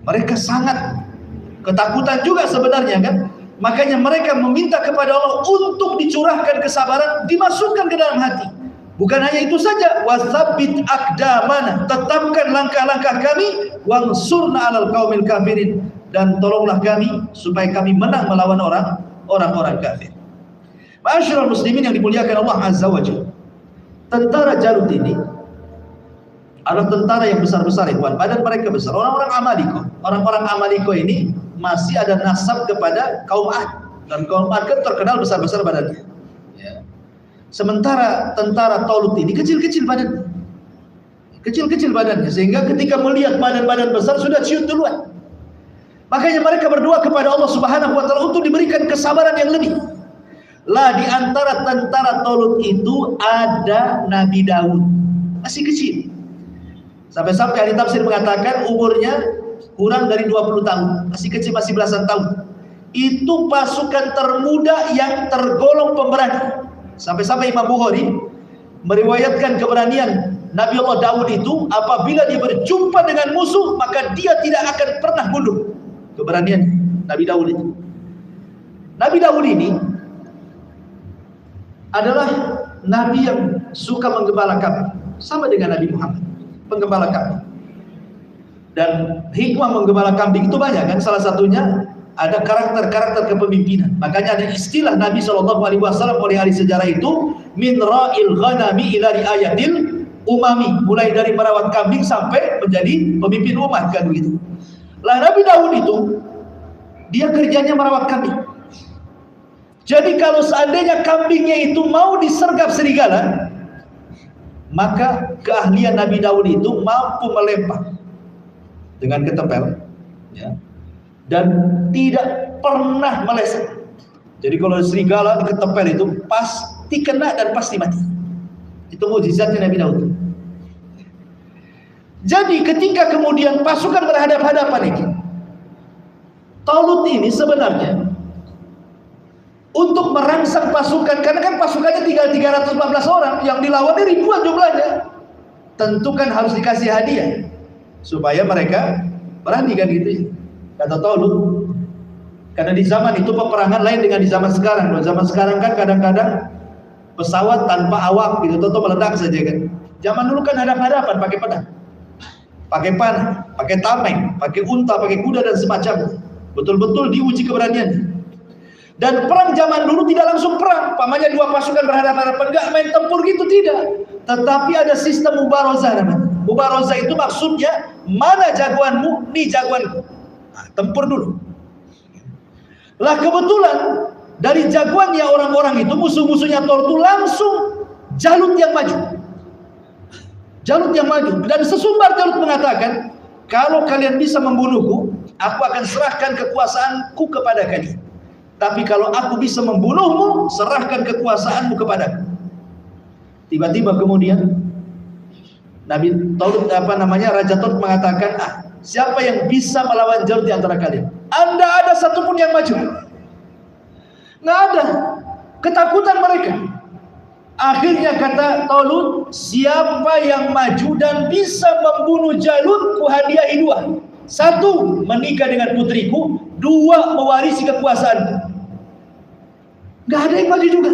mereka sangat ketakutan juga sebenarnya kan. Makanya mereka meminta kepada Allah untuk dicurahkan kesabaran, dimasukkan ke dalam hati. Bukan hanya itu saja, wasabbit aqdamana, tetapkan langkah-langkah kami, wansurna 'alal qaumil kafirin, dan tolonglah kami supaya kami menang melawan orang-orang kafir. Ma'asyiral muslimin yang dimuliakan Allah Azza wa Jalla. Tentara Jalut ini adalah tentara yang besar-besar, ikhwan. Badan mereka besar. Orang-orang Amaliko. Orang-orang Amaliko ini masih ada nasab kepada kaum Ad, dan kaum Ad kan terkenal besar-besar badannya. Ya. Sementara tentara Talut ini kecil-kecil badannya, kecil-kecil badannya, sehingga ketika melihat badan-badan besar sudah ciut duluan. Makanya mereka berdoa kepada Allah Subhanahu wa Ta'ala untuk diberikan kesabaran yang lebih. Lah di antara tentara Talut itu ada Nabi Daud, masih kecil. Sampai-sampai ahli tafsir mengatakan umurnya kurang dari 20 tahun, masih kecil, masih belasan tahun. Itu pasukan termuda yang tergolong pemberani. Sampai-sampai Imam Bukhari meriwayatkan keberanian Nabi Allah Daud itu, apabila dia berjumpa dengan musuh maka dia tidak akan pernah mundur. Keberanian Nabi Daud itu. Nabi Daud ini adalah nabi yang suka menggembala kambing, sama dengan Nabi Muhammad, penggembala kambing. Dan hikmah menggembala kambing itu banyak kan, salah satunya ada karakter-karakter kepemimpinan. Makanya ada istilah Nabi SAW oleh ahli sejarah itu, min ra'il ghanami ila riayatil umami, mulai dari merawat kambing sampai menjadi pemimpin umat kan begitu. Lah Nabi Daud itu dia kerjanya merawat kambing. Jadi kalau seandainya kambingnya itu mau disergap serigala, maka keahlian Nabi Daud itu mampu melempar dengan ketempel, ya, dan tidak pernah meleset. Jadi kalau serigala ketempel itu pasti kena dan pasti mati. Itu mukjizatnya Nabi Daud. Jadi ketika kemudian pasukan berhadapan-hadapan ini, Talut ini sebenarnya untuk merangsang pasukan, karena kan pasukannya tinggal 314 orang, yang dilawan ribuan jumlahnya, tentu kan harus dikasih hadiah supaya mereka berani kan gitu. Kata Talut, karena di zaman itu peperangan lain dengan di zaman sekarang. Zaman sekarang kan kadang-kadang pesawat tanpa awak gitu, toto meledak saja kan. Zaman dulu kan hadap-hadapan pakai pedang, pakai panah, pakai tameng, pakai unta, pakai kuda dan semacamnya. Betul-betul diuji keberaniannya. Dan perang zaman dulu tidak langsung perang, pamannya dua pasukan berhadapan-hadapan, enggak main tempur gitu, tidak. Tetapi ada sistem mubarozah namanya. Mubarozah itu maksudnya mana jagoanmu, nih jagoanku. Nah, tempur dulu. Lah kebetulan dari jagoannya orang-orang itu, musuh-musuhnya Talut itu langsung Jalut yang maju. Jalut yang maju. Dan sesumbar Jalut mengatakan, kalau kalian bisa membunuhku, aku akan serahkan kekuasaanku kepada kalian. Tapi kalau aku bisa membunuhmu, serahkan kekuasaanmu kepadaku. Tiba-tiba kemudian Nabi Talut Raja Talut mengatakan, siapa yang bisa melawan Jalut di antara kalian? Anda ada satupun yang maju? Nggak ada. Ketakutan mereka. Akhirnya kata Talut, siapa yang maju dan bisa membunuh Jalut, ku hadiahi 2. 1, menikah dengan putriku. 2, mewarisi kekuasaan. Nggak ada yang maju juga.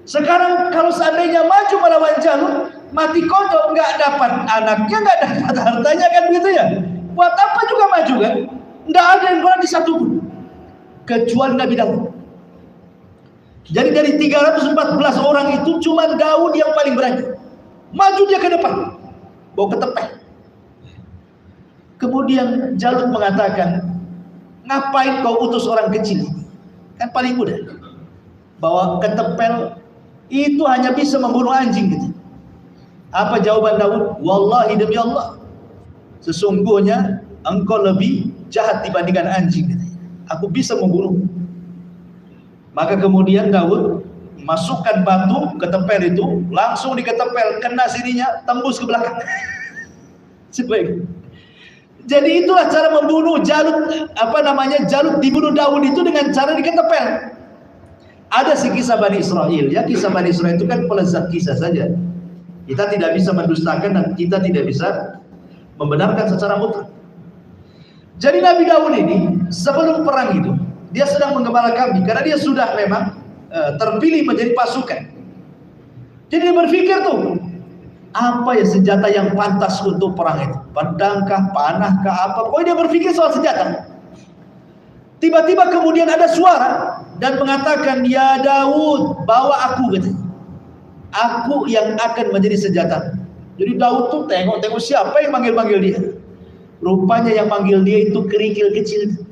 Sekarang kalau seandainya maju melawan Jalut, mati kodok, nggak dapat anaknya, nggak dapat hartanya, kan gitu ya. Buat apa juga maju kan? Nggak ada yang berani satupun kecuali Nabi Daud. Jadi dari 314 orang itu cuma Daud yang paling berani. Maju dia ke depan, bawa ketepel. Kemudian Jalut mengatakan, ngapain kau utus orang kecil? Kan paling mudah. Bawa ketepel itu hanya bisa membunuh anjing gitu. Apa jawaban Daud? Wallahi demi Allah, sesungguhnya engkau lebih jahat dibandingkan anjing gitu. Aku bisa membunuh. Maka kemudian Daud masukkan batu ketepel itu, langsung diketepel, kena sininya, tembus ke belakang. Jadi itulah cara membunuh Jalut. Jalut dibunuh Daud itu dengan cara diketepel. Ada si kisah Bani Israel, ya. Kisah Bani Israel itu kan pelezat kisah saja. Kita tidak bisa mendustakan dan kita tidak bisa membenarkan secara mutlak. Jadi Nabi Daud ini sebelum perang itu, dia sedang menggembala kambing karena dia sudah memang terpilih menjadi pasukan. Jadi dia berpikir tuh, apa ya senjata yang pantas untuk perang itu? Pedangkah, panahkah, apa? Pokoknya dia berpikir soal senjata. Tiba-tiba kemudian ada suara dan mengatakan, ya Daud, bawa aku gitu. Aku yang akan menjadi senjata. Jadi Daud tuh tengok-tengok siapa yang manggil-manggil dia. Rupanya yang manggil dia itu kerikil kecil.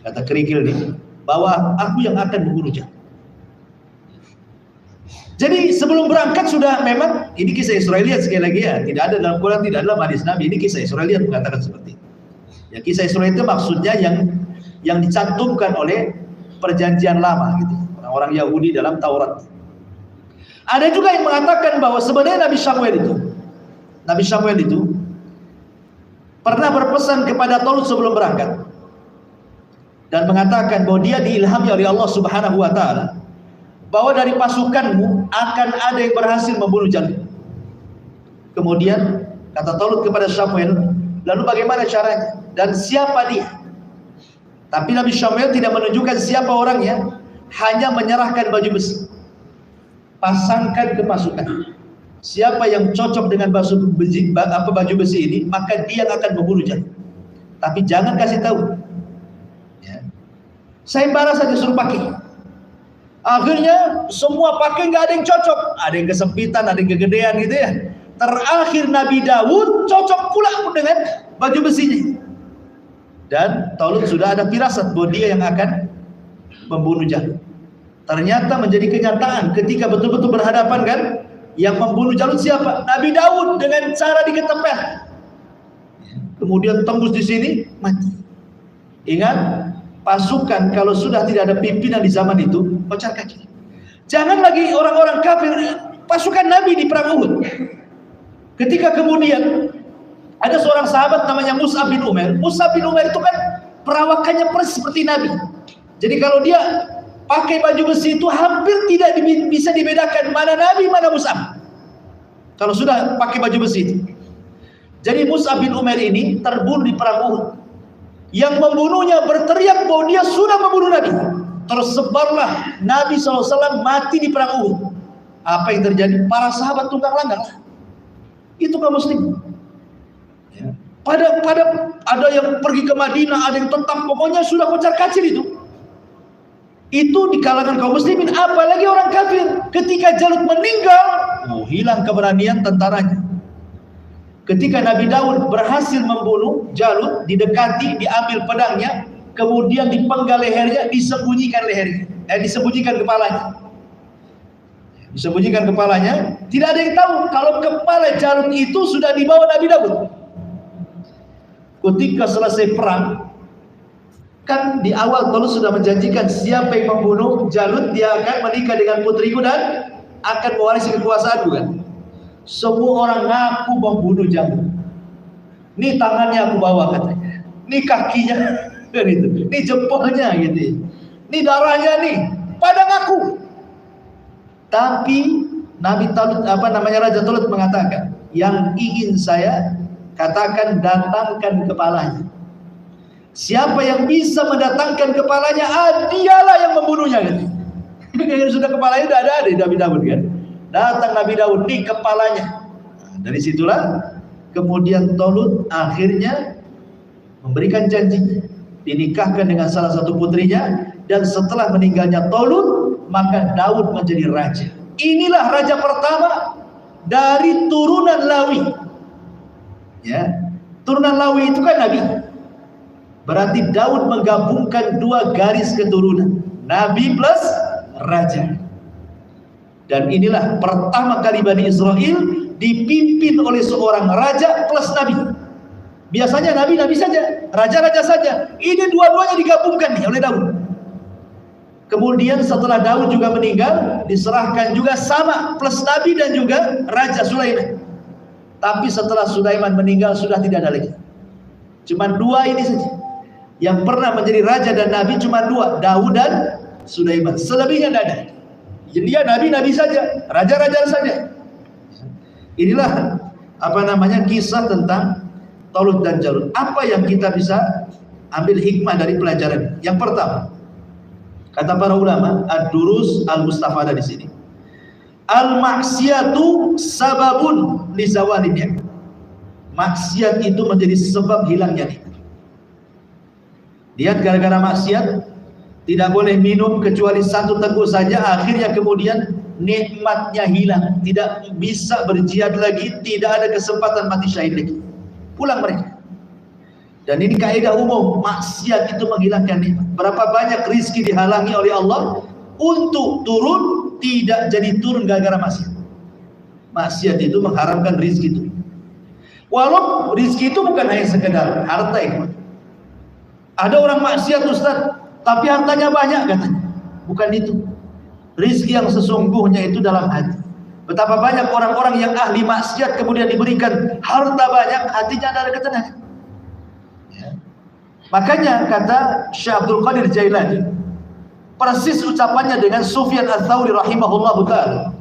Kata kerikil nih, bawa aku yang akan membunuh Jalut. Jadi sebelum berangkat sudah memang, ini kisah Israeliat sekali lagi ya, tidak ada dalam Quran, tidak ada dalam hadis Nabi, ini kisah Israeliat mengatakan seperti itu. Ya, kisah Israeliat itu maksudnya yang dicantumkan oleh perjanjian lama gitu, orang-orang Yahudi dalam Taurat. Ada juga yang mengatakan bahwa sebenarnya Nabi Samuel itu pernah berpesan kepada Talut sebelum berangkat dan mengatakan bahwa dia diilhami oleh Allah Subhanahu wa taala bahwa dari pasukanmu akan ada yang berhasil membunuh Jalut. Kemudian kata Talut kepada Samuel, lalu bagaimana caranya dan siapa dia? Tapi Nabi Samuel tidak menunjukkan siapa orangnya, hanya menyerahkan baju besi. Pasangkan ke pasukan. Siapa yang cocok dengan baju besi ini, maka dia akan membunuh Jalut. Tapi jangan kasih tahu. Ya. Sayembara saja suruh pakai. Akhirnya semua pakai, nggak ada yang cocok. Ada yang kesempitan, ada yang kegedean gitu ya. Terakhir Nabi Daud cocok pula dengan baju besinya. Dan Talut sudah ada firasat bahwa dia yang akan membunuh Jalut. Ternyata menjadi kenyataan ketika betul-betul berhadapan kan, yang membunuh Jalut siapa? Nabi Daud dengan cara diketepel. Kemudian tembus di sini, mati. Ingat, pasukan kalau sudah tidak ada pimpinan di zaman itu, kocar kacir. Jangan lagi orang-orang kafir, pasukan Nabi di perang Uhud. Ketika kemudian ada seorang sahabat namanya Mus'ab bin Umair. Mus'ab bin Umair itu kan perawakannya persis seperti Nabi. Jadi kalau dia pakai baju besi itu hampir tidak bisa dibedakan mana Nabi, mana Mus'ab. Kalau sudah pakai baju besi itu. Jadi Mus'ab bin Umair ini terbunuh di perang Uhud. Yang membunuhnya berteriak bahwa dia sudah membunuh Nabi. Tersebarlah Nabi SAW mati di perang Uhud. Apa yang terjadi? Para sahabat tunggang langgang. Itu kaum muslim. Ya. Pada ada yang pergi ke Madinah, ada yang tetap, pokoknya sudah kocar kacir itu. Itu di kalangan kaum muslimin, apalagi orang kafir. Ketika Jalut meninggal, hilang keberanian tentaranya. Ketika Nabi Daud berhasil membunuh Jalut, didekati, diambil pedangnya, kemudian dipenggal lehernya, disembunyikan kepalanya. Disembunyikan kepalanya, tidak ada yang tahu kalau kepala Jalut itu sudah dibawa Nabi Daud. Ketika selesai perang, Kan di awal Talut sudah menjanjikan siapa yang membunuh Jalut dia akan menikah dengan putriku dan akan mewarisi kekuasaan, bukan? Semua orang ngaku membunuh Jalut. Ini tangannya aku bawa katanya, ini kakinya, gitu. Ini jempolnya gitu, ini darahnya nih, pada ngaku. Tapi Nabi Talut, Raja Talut mengatakan, yang ingin saya katakan datangkan kepalanya. Siapa yang bisa mendatangkan kepalanya, dialah yang membunuhnya gitu. Sudah kepalanya sudah ada di Nabi Daud kan. Datang Nabi Daud di kepalanya. Dari situlah kemudian Talut akhirnya memberikan janji dinikahkan dengan salah satu putrinya, dan setelah meninggalnya Talut maka Daud menjadi raja. Inilah raja pertama dari turunan Lawi. Ya, turunan Lawi itu kan Nabi. Berarti Daud menggabungkan dua garis keturunan, Nabi plus raja. Dan inilah pertama kali Bani Israel dipimpin oleh seorang raja plus nabi. Biasanya nabi-nabi saja, raja-raja saja. Ini dua-duanya digabungkan nih oleh Daud. Kemudian setelah Daud juga meninggal, diserahkan juga sama plus nabi dan juga raja Sulaiman. Tapi setelah Sulaiman meninggal sudah tidak ada lagi. Cuma dua ini saja yang pernah menjadi raja dan nabi, cuma dua, Daud dan Sulaiman. Selebihnya tidak ada. Jadi dia nabi-nabi saja, raja-raja saja. Inilah kisah tentang Talut dan Jalut. Apa yang kita bisa ambil hikmah dari pelajaran? Yang pertama, kata para ulama, ad-durus al-mustafadah di sini. Al-maksiatu sababun li zawalin ni'mah. Maksiat itu menjadi sebab hilangnya nikmat. Lihat, gara-gara maksiat tidak boleh minum kecuali satu teguk saja, akhirnya kemudian nikmatnya hilang, tidak bisa berjihad lagi, tidak ada kesempatan mati syahid lagi, pulang mereka. Dan ini kaidah umum, maksiat itu menghilangkan nikmat. Berapa banyak rizki dihalangi oleh Allah untuk turun, tidak jadi turun gara-gara maksiat. Maksiat itu mengharamkan rizki itu. Walau rizki itu bukan hanya sekedar harta itu. Ada orang maksiat Ustaz, tapi hartanya banyak katanya. Bukan itu. Rizki yang sesungguhnya itu dalam hati. Betapa banyak orang-orang yang ahli maksiat kemudian diberikan harta banyak, hatinya tidak ada ketenangan. Ya. Makanya kata Syekh Abdul Qadir Jailani, persis ucapannya dengan Sufyan Ats-Tsauri rahimahullahu ta'ala.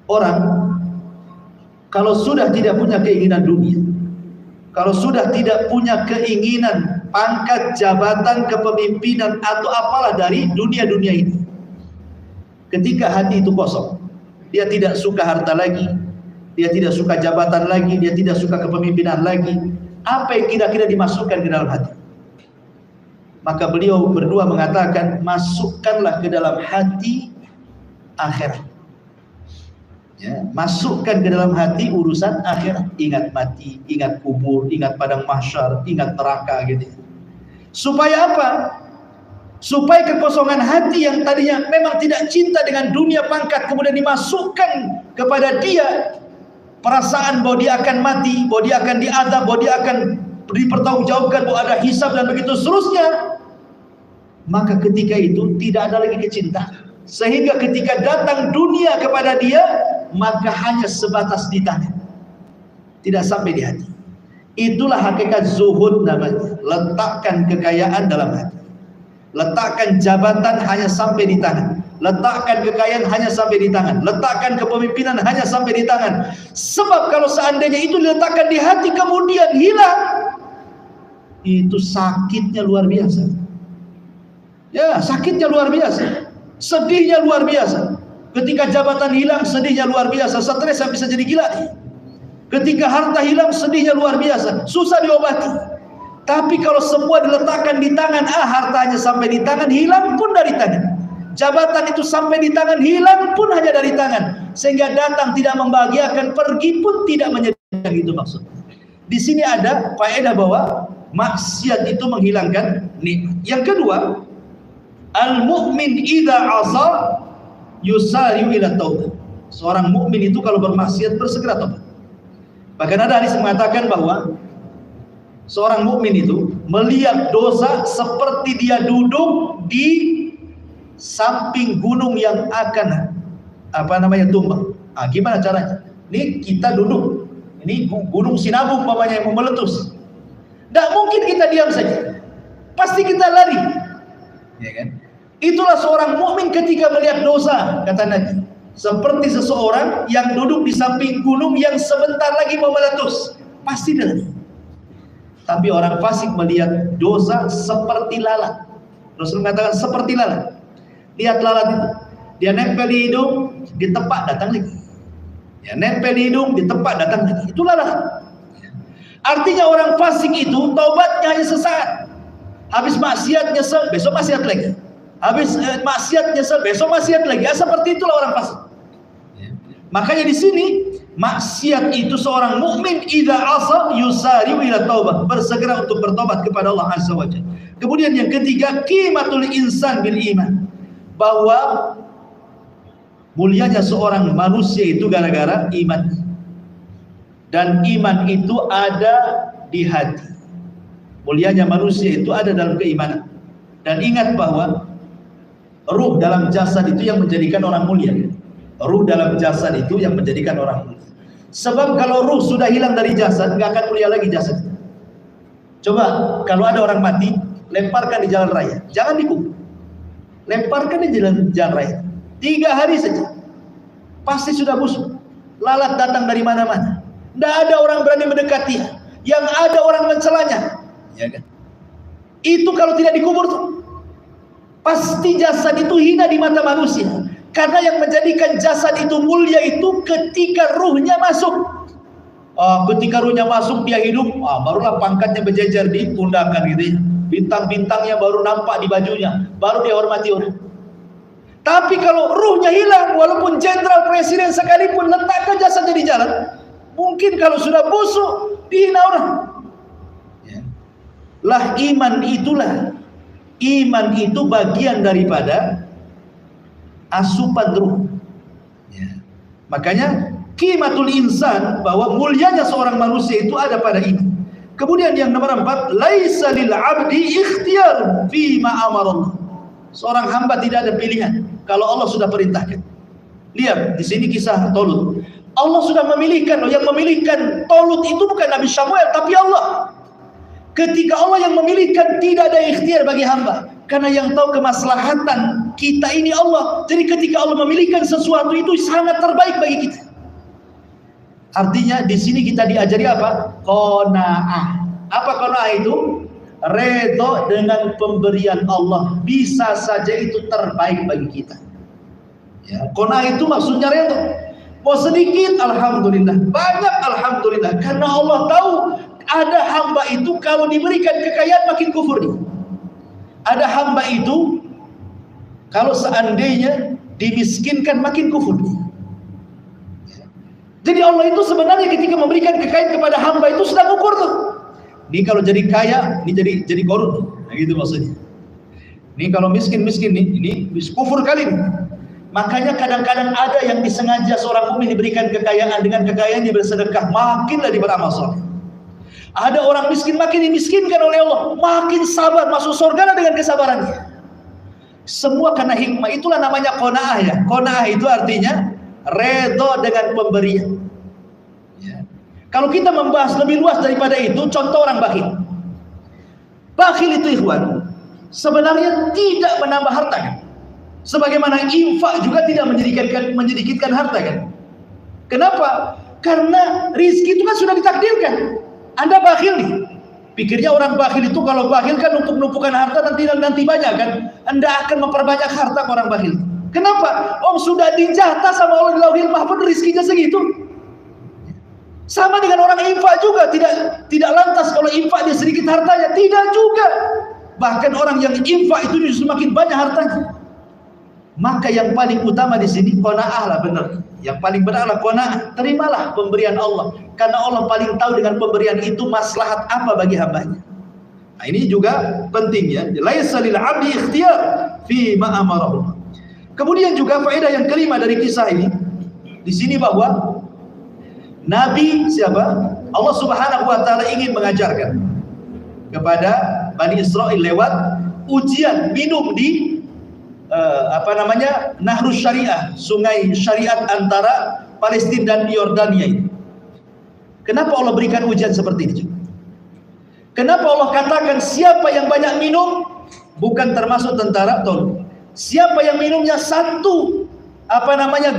Orang kalau sudah tidak punya keinginan dunia, kalau sudah tidak punya keinginan pangkat, jabatan, kepemimpinan atau apalah dari dunia-dunia ini, ketika hati itu kosong, dia tidak suka harta lagi, dia tidak suka jabatan lagi, dia tidak suka kepemimpinan lagi, apa yang kira-kira dimasukkan ke dalam hati? Maka beliau berdua mengatakan, masukkanlah ke dalam hati akhirat. Ya, masukkan ke dalam hati urusan akhirat. Ingat mati, ingat kubur, ingat padang mahsyar, ingat neraka gitu. Supaya apa? Supaya kekosongan hati yang tadinya memang tidak cinta dengan dunia pangkat, kemudian dimasukkan kepada dia perasaan bahwa dia akan mati, bahwa dia akan diazab, bahwa dia akan dipertanggungjawabkan, bahwa ada hisab dan begitu seterusnya. Maka ketika itu tidak ada lagi kecintaan, sehingga ketika datang dunia kepada dia, maka hanya sebatas di tangan, tidak sampai di hati. Itulah hakikat zuhud namanya. Letakkan kekayaan dalam hati, letakkan jabatan hanya sampai di tangan, letakkan kekayaan hanya sampai di tangan, letakkan kepemimpinan hanya sampai di tangan. Sebab kalau seandainya itu diletakkan di hati kemudian hilang, itu sakitnya luar biasa. Ya, sakitnya luar biasa, sedihnya luar biasa. Ketika jabatan hilang, sedihnya luar biasa, stres bisa jadi gila. Ketika harta hilang, sedihnya luar biasa, susah diobati. Tapi kalau semua diletakkan di tangan, hartanya sampai di tangan, hilang pun dari tangan. Jabatan itu sampai di tangan, hilang pun hanya dari tangan. Sehingga datang tidak membahagiakan, pergi pun tidak menyedihkan, itu maksudnya. Di sini ada faedah bahwa maksiat itu menghilangkan nikmat. Yang kedua, al-mu'min idza 'asa yusari'u ila taubah. Seorang mukmin itu kalau bermaksiat bersegera taubat. Bahkan ada hadis mengatakan bahwa Seorang mukmin itu melihat dosa seperti dia duduk di samping gunung yang akan tumbang. Gimana caranya? Ini kita duduk, ini gunung Sinabung umpamanya yang mau meletus. Tidak mungkin kita diam saja, pasti kita lari, ya kan? Itulah seorang mukmin ketika melihat dosa, kata Nabi, seperti seseorang yang duduk di samping gunung yang sebentar lagi mau meletus, pasti dia lari. Tapi orang fasik melihat dosa seperti lalat. Rasul mengatakan seperti lalat. Lihat lalat itu, dia nempel di hidung, ditepak datang lagi. Ya, nempel di hidung, ditepak datang lagi. Itu lalat. Artinya orang fasik itu taubatnya hanya sesaat. Habis maksiat nyesel, besok maksiat lagi. Habis maksiat nyesel, besok maksiat lagi. Seperti itulah orang fasik. Makanya di sini maksiat itu seorang mukmin idza asa yusari'u ila taubah, bersegera untuk bertobat kepada Allah Azza wa Jalla. Kemudian yang ketiga, qimatul insan bil iman, bahwa mulianya seorang manusia itu gara-gara iman. Dan iman itu ada di hati. Mulianya manusia itu ada dalam keimanan. Dan ingat bahwa ruh dalam jasad itu yang menjadikan orang mulia. Ruh dalam jasad itu yang menjadikan orang mulia. Sebab kalau ruh sudah hilang dari jasad, nggak akan mulia lagi jasad. Coba kalau ada orang mati, lemparkan di jalan raya, jangan dikubur, lemparkan di jalan raya. 3 hari saja pasti sudah busuk. Lalat datang dari mana-mana, tidak ada orang berani mendekatinya, yang ada orang mencelanya, ya kan? Itu kalau tidak dikubur tuh, pasti jasad itu hina di mata manusia. Karena yang menjadikan jasad itu mulia itu ketika ruhnya masuk. Ketika ruhnya masuk dia hidup, barulah pangkatnya berjejer di pundakan gitu ya. Bintang-bintangnya baru nampak di bajunya, baru dihormati orang. Tapi kalau ruhnya hilang, walaupun jenderal presiden sekalipun letakkan jasadnya di jalan, mungkin kalau sudah busuk dihina orang. Ya. Lah iman itulah, iman itu bagian daripada asupan ruh. Ya. Makanya qimatul insan, bahwa mulianya seorang manusia itu ada pada ini. Kemudian yang nomor 4, laisa lil abdi ikhtiyar fi ma amarallah. Seorang hamba tidak ada pilihan kalau Allah sudah perintahkan. Lihat di sini kisah Tolut. Allah sudah memilihkan, yang memilihkan Tolut itu bukan Nabi Samuel tapi Allah. Ketika Allah yang memilihkan, tidak ada ikhtiar bagi hamba. Karena yang tahu kemaslahatan kita ini Allah. Jadi ketika Allah memilihkan sesuatu itu sangat terbaik bagi kita. Artinya di sini kita diajari apa? Qanaah. Apa qanaah itu? Redho dengan pemberian Allah. Bisa saja itu terbaik bagi kita. Ya, qanaah itu maksudnya redho. Mau sedikit alhamdulillah, banyak alhamdulillah. Karena Allah tahu ada hamba itu kalau diberikan kekayaan makin kufur dia. Ada hamba itu kalau seandainya dimiskinkan makin kufur. Jadi Allah itu sebenarnya ketika memberikan kekayaan kepada hamba itu sedang ukur tuh. Ini kalau jadi kaya, ini jadi korun. Nah, gitu maksudnya. Ini kalau miskin ini kufur kali ini. Makanya kadang-kadang ada yang disengaja seorang mukmin diberikan kekayaan, dengan kekayaan dia bersedekah, makinlah dia beramal saleh. Ada orang miskin makin dimiskinkan oleh Allah, makin sabar masuk surga dengan kesabarannya. Semua karena hikmah. Itulah namanya qanaah ya. Qanaah itu artinya redho dengan pemberian. Ya. Kalau kita membahas lebih luas daripada itu, contoh orang bakhil. Bakhil itu ikhwan, sebenarnya tidak menambah harta kan? Sebagaimana infak juga tidak menyedikitkan harta kan? Kenapa? Karena rizki itu kan sudah ditakdirkan. Anda bakhil nih, pikirnya orang bakhil itu kalau bakhil kan numpuk-numpukan harta nanti banyak kan? Anda akan memperbanyak harta ke orang bakhil. Kenapa? Sudah dijatah sama Allah di Lauhil Mahfuz rizkinya segitu. Sama dengan orang infak juga, tidak lantas kalau infak dia sedikit hartanya, tidak juga. Bahkan orang yang infak itu justru makin banyak hartanya. Maka yang paling utama di sini qanaah lah, benar. Yang paling benar adalah qanaah. Terimalah pemberian Allah, karena Allah paling tahu dengan pemberian itu maslahat apa bagi hambanya. Nah, ini juga penting ya. Laisa lil 'abdi ikhtiyar fi ma amarahu. Kemudian juga faedah yang kelima dari kisah ini, di sini bahwa Nabi siapa? Allah Subhanahu wa taala ingin mengajarkan kepada Bani Israel lewat ujian minum di Nahrus Syariah, sungai syariat antara Palestina dan Yordania ini. Kenapa Allah berikan ujian seperti ini? Kenapa Allah katakan siapa yang banyak minum bukan termasuk tentara Tolut? Siapa yang minumnya satu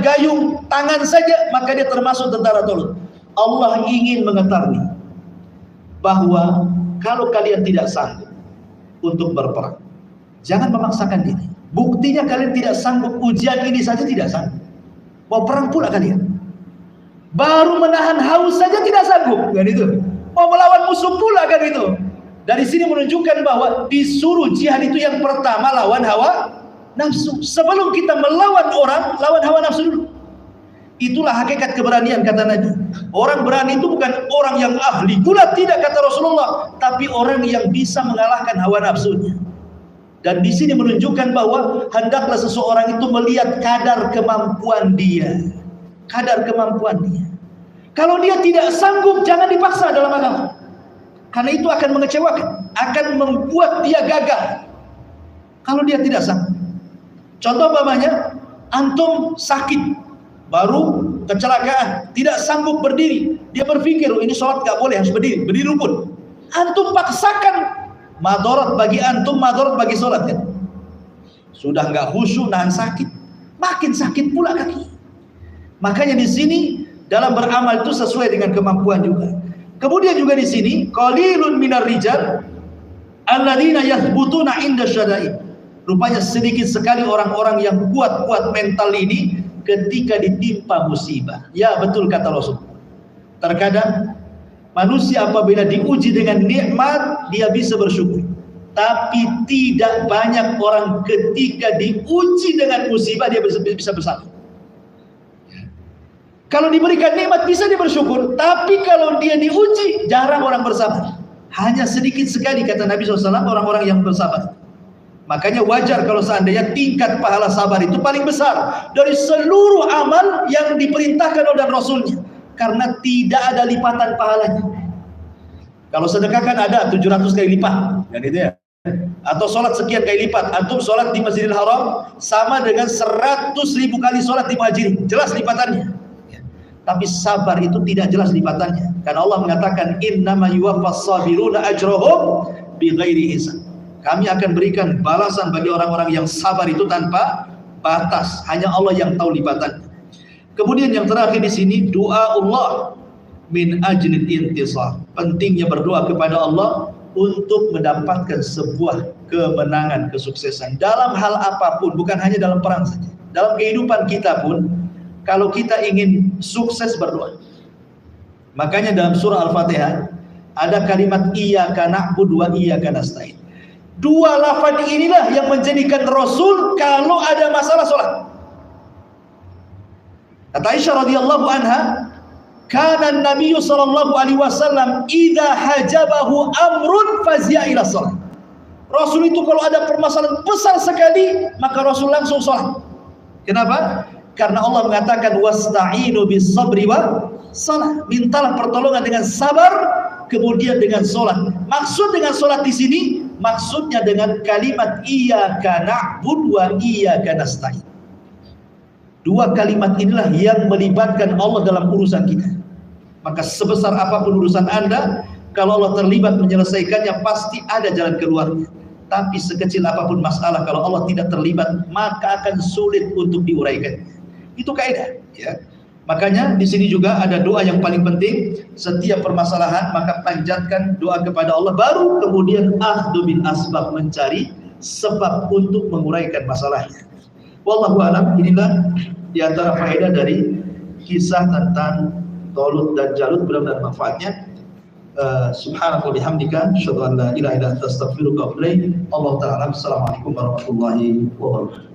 gayung tangan saja, maka dia termasuk tentara Tolut. Allah ingin mengetahui bahwa kalau kalian tidak sanggup untuk berperang, jangan memaksakan diri. Buktinya kalian tidak sanggup, ujian ini saja tidak sanggup. Mau perang pula kalian. Baru menahan haus saja tidak sanggup, kan itu. Mau melawan musuh pula, kan itu. Dari sini menunjukkan bahwa disuruh jihad itu yang pertama lawan hawa nafsu. Sebelum kita melawan orang, lawan hawa nafsu dulu. Itulah hakikat keberanian, kata Nabi. Orang berani itu bukan orang yang ahli gulat, tidak, kata Rasulullah, tapi orang yang bisa mengalahkan hawa nafsunya. Dan di sini menunjukkan bahwa hendaklah seseorang itu melihat kadar kemampuan dia. Kadar kemampuan dia. Kalau dia tidak sanggup, jangan dipaksa dalam agama. Karena itu akan mengecewakan, akan membuat dia gagal. Kalau dia tidak sanggup. Contoh umpamanya, antum sakit, baru kecelakaan, tidak sanggup berdiri. Dia berpikir, oh, ini sholat gak boleh, harus berdiri, berdiri rukun. Antum paksakan, madarat bagi antum, madarat bagi sholat, kan? Sudah gak khusyuk, nahan sakit, makin sakit pula kaki. Makanya di sini dalam beramal itu sesuai dengan kemampuan juga. Kemudian juga di sini qalilun minar rijal alladzina yathbutuna inda syada'id. Rupanya sedikit sekali orang-orang yang kuat-kuat mental ini ketika ditimpa musibah. Ya, betul kata Rasul. Terkadang manusia apabila diuji dengan nikmat dia bisa bersyukur. Tapi tidak banyak orang ketika diuji dengan musibah dia bisa bersabar. Kalau diberikan nikmat bisa dia bersyukur, tapi kalau dia diuji jarang orang bersabar. Hanya sedikit sekali, kata Nabi SAW, orang-orang yang bersabar. Makanya wajar kalau seandainya tingkat pahala sabar itu paling besar dari seluruh amal yang diperintahkan oleh Rasulnya, karena tidak ada lipatan pahalanya. Kalau sedekah kan ada 700 kali lipat, kan itu ya. Atau sholat sekian kali lipat. Antum sholat di Masjidil Haram sama dengan 100.000 kali sholat di Muhajirin, jelas lipatannya. Tapi sabar itu tidak jelas lipatannya, karena Allah mengatakan innama yuwaffas sabiruna ajrahum bighairi hisab. Kami akan berikan balasan bagi orang-orang yang sabar itu tanpa batas, hanya Allah yang tahu lipatannya. Kemudian yang terakhir di sini doa Allah min ajlil intisar. Pentingnya berdoa kepada Allah untuk mendapatkan sebuah kemenangan, kesuksesan dalam hal apapun, bukan hanya dalam perang saja. Dalam kehidupan kita pun, kalau kita ingin sukses, berdoa. Makanya dalam surah Al-Fatihah ada kalimat iyyaka na'budu wa iyyaka nasta'in. Dua lafaz inilah yang menjadikan Rasul kalau ada masalah sholat. Kata Aisyah radhiyallahu anha, kana an-nabiy sallallahu alaihi wasallam idza hajabahu amrun fazi'a ila shalah. Rasul itu kalau ada permasalahan besar sekali, maka Rasul langsung sholat. Kenapa? Karena Allah mengatakan wasta'inu bis sabri wa salah. Mintalah pertolongan dengan sabar, kemudian dengan sholat. Maksud dengan sholat di sini, maksudnya dengan kalimat iyyaka na'budu wa iyyaka nasta'in. Dua kalimat inilah yang melibatkan Allah dalam urusan kita. Maka sebesar apapun urusan Anda, kalau Allah terlibat menyelesaikannya, pasti ada jalan keluarnya. Tapi sekecil apapun masalah, kalau Allah tidak terlibat, maka akan sulit untuk diuraikan. Itu kaidah, ya. Makanya di sini juga ada doa yang paling penting. Setiap permasalahan maka panjatkan doa kepada Allah, baru kemudian akhdhu bil asbab, mencari sebab untuk menguraikan masalahnya. Wallahu a'lam. Inilah di antara faedah dari kisah tentang Talut dan Jalut, mudah-mudahan manfaatnya. Subhanallah bihamdika asyhadu an la ilaha illa anta astaghfiruka wa atubu ilaik. Allah taala. Assalamualaikum warahmatullahi wabarakatuh.